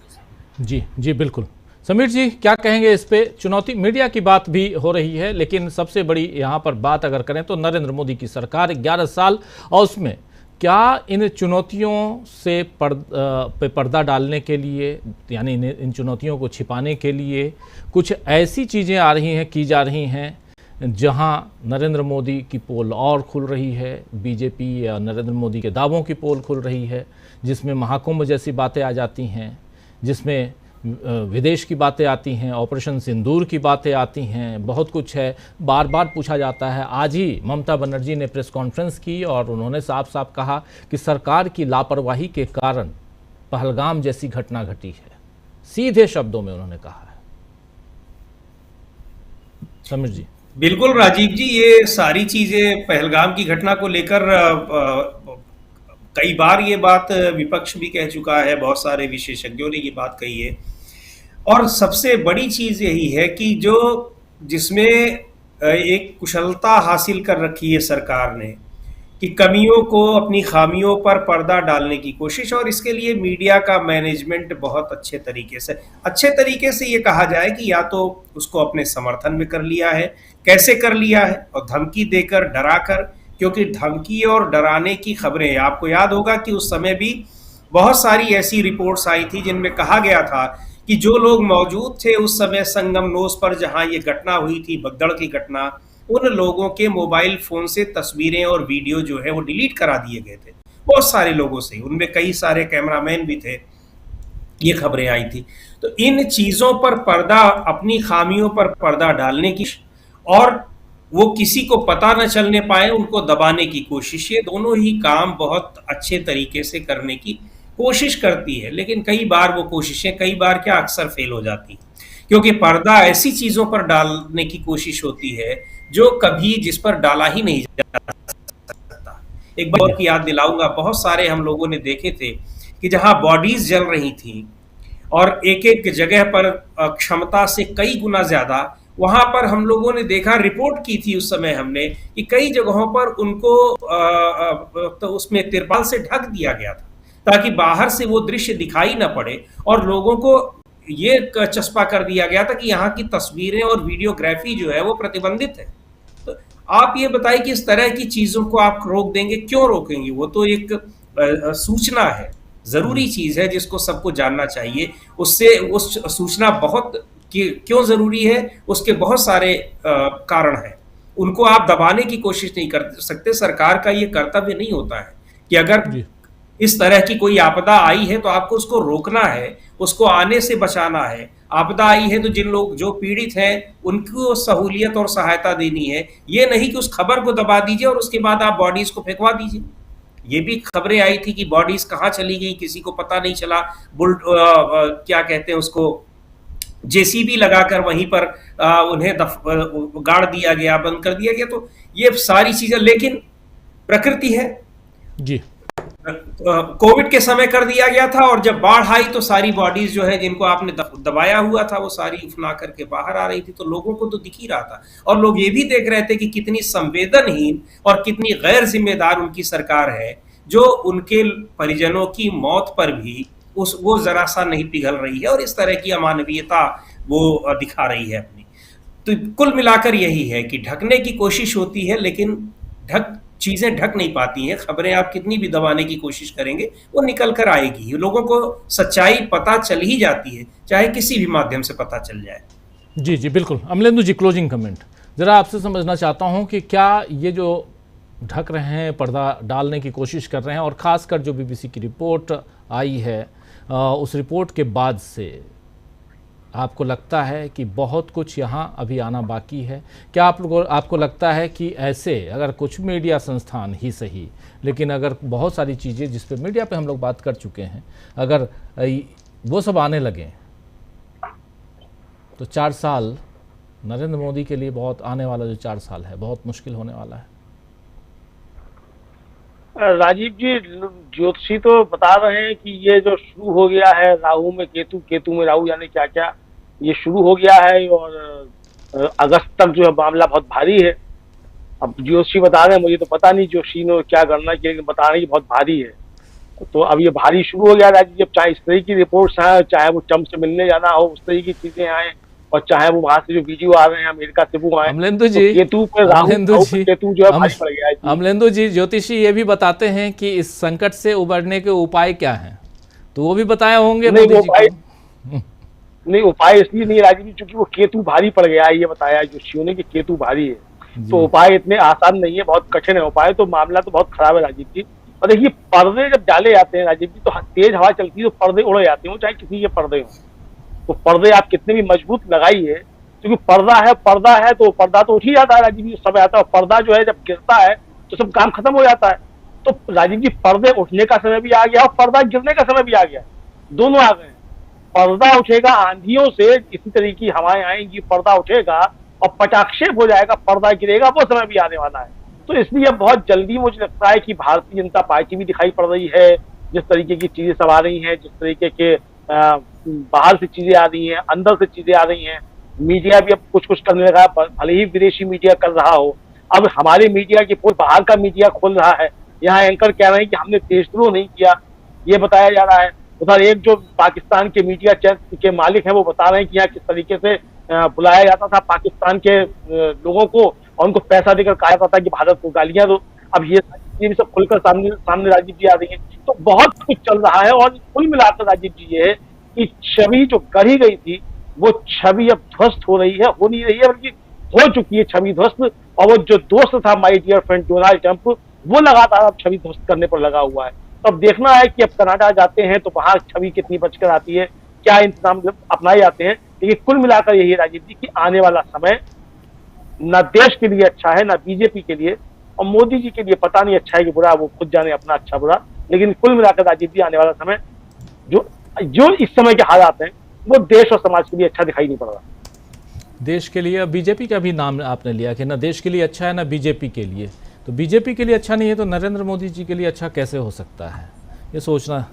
जी जी बिल्कुल। समीर जी क्या कहेंगे इस पे? चुनौती मीडिया की बात भी हो रही है, लेकिन सबसे बड़ी यहाँ पर बात अगर करें तो नरेंद्र मोदी की सरकार 11 साल, और उसमें क्या इन चुनौतियों से पर्दा डालने के लिए, यानी इन चुनौतियों को छिपाने के लिए कुछ ऐसी चीज़ें आ रही हैं, की जा रही हैं, जहां नरेंद्र मोदी की पोल और खुल रही है, बीजेपी या नरेंद्र मोदी के दावों की पोल खुल रही है, जिसमें महाकुंभ जैसी बातें आ जाती हैं, जिसमें विदेश की बातें आती हैं, ऑपरेशन सिंदूर की बातें आती हैं, बहुत कुछ है, बार बार पूछा जाता है। आज ही ममता बनर्जी ने प्रेस कॉन्फ्रेंस की और उन्होंने साफ साफ कहा कि सरकार की लापरवाही के कारण पहलगाम जैसी घटना घटी है, सीधे शब्दों में उन्होंने कहा है। समीर जी। बिल्कुल राजीव जी, ये सारी चीजें पहलगाम की घटना को लेकर कई बार ये बात विपक्ष भी कह चुका है, बहुत सारे विशेषज्ञों ने ये बात कही है, और सबसे बड़ी चीज यही है कि जिसमें एक कुशलता हासिल कर रखी है सरकार ने कि कमियों को, अपनी खामियों पर पर्दा डालने की कोशिश, और इसके लिए मीडिया का मैनेजमेंट बहुत अच्छे तरीके से ये कहा जाए कि या तो उसको अपने समर्थन में कर लिया है, कैसे कर लिया है, और धमकी देकर, डराकर, क्योंकि धमकी और डराने की खबरें, आपको याद होगा कि उस समय भी बहुत सारी ऐसी रिपोर्ट्स आई थी जिनमें कहा गया था कि जो लोग मौजूद थे उस समय संगमनोस पर जहां ये घटना हुई थी, भगदड़ की घटना, उन लोगों के मोबाइल फोन से तस्वीरें और वीडियो जो है वो डिलीट करा दिए गए थे, बहुत सारे लोगों से, उनमें कई सारे कैमरामैन भी थे, ये खबरें आई थी। तो इन चीजों पर पर्दा, अपनी खामियों पर पर्दा डालने की और वो किसी को पता न चलने पाए उनको दबाने की कोशिश, ये दोनों ही काम बहुत अच्छे तरीके से करने की कोशिश करती है, लेकिन कई बार वो कोशिशें, कई बार क्या अक्सर फेल हो जाती हैं, क्योंकि पर्दा ऐसी चीजों पर डालने की कोशिश होती है जो कभी जिस पर डाला ही नहीं जा सकता। एक बार की याद दिलाऊंगा, बहुत सारे हम लोगों ने देखे थे कि जहां बॉडीज जल रही थी और एक एक जगह पर क्षमता से कई गुना ज्यादा, वहां पर हम लोगों ने देखा, रिपोर्ट की थी उस समय हमने, कि कई जगहों पर उनको तो उसमें तिरपाल से ढक दिया गया था ताकि बाहर से वो दृश्य दिखाई ना पड़े, और लोगों को ये चस्पा कर दिया गया था कि यहाँ की तस्वीरें और वीडियोग्राफी जो है वो प्रतिबंधित है। तो आप ये बताइए कि इस तरह की चीजों को आप रोक देंगे, क्यों रोकेंगे? वो तो एक सूचना है, जरूरी चीज है जिसको सबको जानना चाहिए। उससे उस सूचना बहुत क्यों जरूरी है, उसके बहुत सारे कारण हैं, उनको आप दबाने की कोशिश नहीं कर सकते। सरकार का ये कर्तव्य नहीं होता है कि अगर इस तरह की कोई आपदा आई है तो आपको उसको रोकना है, उसको आने से बचाना है। आपदा आई है तो जिन लोग जो पीड़ित हैं उनको सहूलियत और सहायता देनी है, ये नहीं कि उस खबर को दबा दीजिए और उसके बाद आप बॉडीज को फेंकवा दीजिए। ये भी खबरें आई थी कि बॉडीज कहाँ चली गई, किसी को पता नहीं चला, क्या कहते हैं उसको, जेसीबी लगाकर वहीं पर उन्हें गाड़ दिया गया, बंद कर दिया गया। तो ये सारी चीजें, लेकिन प्रकृति है जी। कोविड के समय कर दिया गया था, और जब बाढ़ आई तो सारी बॉडीज जो है जिनको आपने दबाया हुआ था वो सारी उफना करके बाहर आ रही थी। तो लोगों को तो दिख ही रहा था, और लोग ये भी देख रहे थे कि कितनी संवेदनहीन और कितनी गैर जिम्मेदार उनकी सरकार है, जो उनके परिजनों की मौत पर भी वो जरा सा नहीं पिघल रही है और इस तरह की अमानवीयता वो दिखा रही है अपनी। तो कुल मिलाकर यही है कि ढकने की कोशिश होती है, लेकिन चीजें ढक नहीं पाती हैं। खबरें आप कितनी भी दबाने की कोशिश करेंगे वो निकल कर आएगी, लोगों को सच्चाई पता चल ही जाती है, चाहे किसी भी माध्यम से पता चल जाए। जी जी बिल्कुल। अमलेंदु जी, क्लोजिंग कमेंट जरा आपसे समझना चाहता हूं कि क्या ये जो ढक रहे हैं, पर्दा डालने की कोशिश कर रहे हैं, और खासकर जो बीबीसी की रिपोर्ट आई है, उस रिपोर्ट के बाद से आपको लगता है कि बहुत कुछ यहाँ अभी आना बाकी है? क्या आपको लगता है कि ऐसे अगर कुछ मीडिया संस्थान ही सही, लेकिन अगर बहुत सारी चीज़ें जिस पे मीडिया पे हम लोग बात कर चुके हैं, अगर वो सब आने लगे तो 4 साल नरेंद्र मोदी के लिए बहुत, आने वाला जो 4 साल है बहुत मुश्किल होने वाला है। राजीव जी, ज्योतिषी तो बता रहे हैं कि ये जो शुरू हो गया है, राहु में केतु, केतु में राहु, यानी क्या क्या ये शुरू हो गया है, और अगस्त तक जो है मामला बहुत भारी है। अब जोशी बता रहे हैं, मुझे तो पता नहीं जोशी ने क्या करना किया, लेकिन बता रहे हैं कि बहुत भारी है। तो अब ये भारी शुरू हो गया राजीव, जब चाहे इस तरह की रिपोर्ट्स आए, चाहे वो ट्रम्प से मिलने जाना हो उस तरह की चीजें आए, और चाहे वो वहां से जो वीडियो आ रहे हैं अमेरिका से वो आए। अमलेंदु जी, तो केतु पे केतु जो है भारी पड़ गया है। अमलेंदु जी, ज्योतिषी ये भी बताते हैं कि इस संकट से उबरने के उपाय क्या हैं, तो वो भी बताए होंगे मोदी जी को। नहीं, उपाय इसलिए नहीं राजीव जी, चूंकि वो केतु भारी पड़ गया है, ये बताया जोशियों ने कि केतु भारी है, तो उपाय इतने आसान नहीं है, बहुत कठिन है उपाय। तो मामला तो बहुत खराब है राजीव जी। और देखिए, पर्दे जब डाले जाते हैं राजीव जी, तो तेज हवा चलती है तो पर्दे उड़ जाते हो, चाहे किसी के पर्दे हो। तो पर्दे आप कितने भी मजबूत लगाइए, क्योंकि पर्दा है तो पर्दा तो उठ ही जाता है राजीव जी, सब आता है। पर्दा जो है जब गिरता है तो सब काम खत्म हो जाता है। तो राजीव जी, पर्दे उठने का समय भी आ गया और पर्दा गिरने का समय भी आ गया, दोनों आ गए। पर्दा उठेगा आंधियों से, इसी तरह की हवाएं आएंगी, पर्दा उठेगा और पटाक्षेप हो जाएगा, पर्दा गिरेगा, वो समय भी आने वाला है। तो इसलिए बहुत जल्दी मुझे लगता है कि भारतीय जनता पार्टी भी दिखाई पड़ रही है, जिस तरीके की चीजें सब आ रही हैं, जिस तरीके के बाहर से चीजें आ रही हैं, अंदर से चीजें आ रही हैं। मीडिया भी अब कुछ कुछ करने लगा, भले ही विदेशी मीडिया कर रहा हो, अब हमारे मीडिया की बाहर का मीडिया खोल रहा है। यहाँ एंकर कह रहे हैं कि हमने देशद्रोह नहीं किया, ये बताया जा रहा है। उधर एक जो पाकिस्तान के मीडिया चैनल के मालिक हैं वो बता रहे हैं कि यहाँ किस तरीके से बुलाया जाता था पाकिस्तान के लोगों को और उनको पैसा देकर कहा जाता था कि भारत को गालियां दो। अब ये भी सब खुलकर सामने राजीव जी आ रही है। तो बहुत कुछ चल रहा है और कुल मिलाकर राजीव जी ये है कि छवि जो गढ़ी गई थी वो छवि अब ध्वस्त हो रही है, हो नहीं रही है बल्कि हो चुकी है छवि ध्वस्त। और वो जो दोस्त था my dear friend Donald Trump, वो लगातार अब छवि ध्वस्त करने पर लगा हुआ है। तो अब देखना है कि अब कनाडा जाते हैं तो वहां छवि कितनी बचकर आती है, क्या इंतजाम अपनाए जाते हैं। लेकिन कुल मिलाकर यही राजीव जी कि आने वाला समय न देश के लिए अच्छा है, न बीजेपी के लिए, और मोदी जी के लिए पता नहीं अच्छा है कि बुरा, वो खुद जाने अपना अच्छा बुरा। लेकिन कुल मिलाकर राजीव जी आने वाला समय जो इस समय के हालात हैं वो देश और समाज के लिए अच्छा दिखाई नहीं पड़ रहा। देश के लिए बीजेपी का भी नाम आपने लिया कि ना देश के लिए अच्छा है ना बीजेपी के लिए, तो बीजेपी के लिए अच्छा नहीं है तो नरेंद्र मोदी जी के लिए अच्छा कैसे हो सकता है, ये सोचना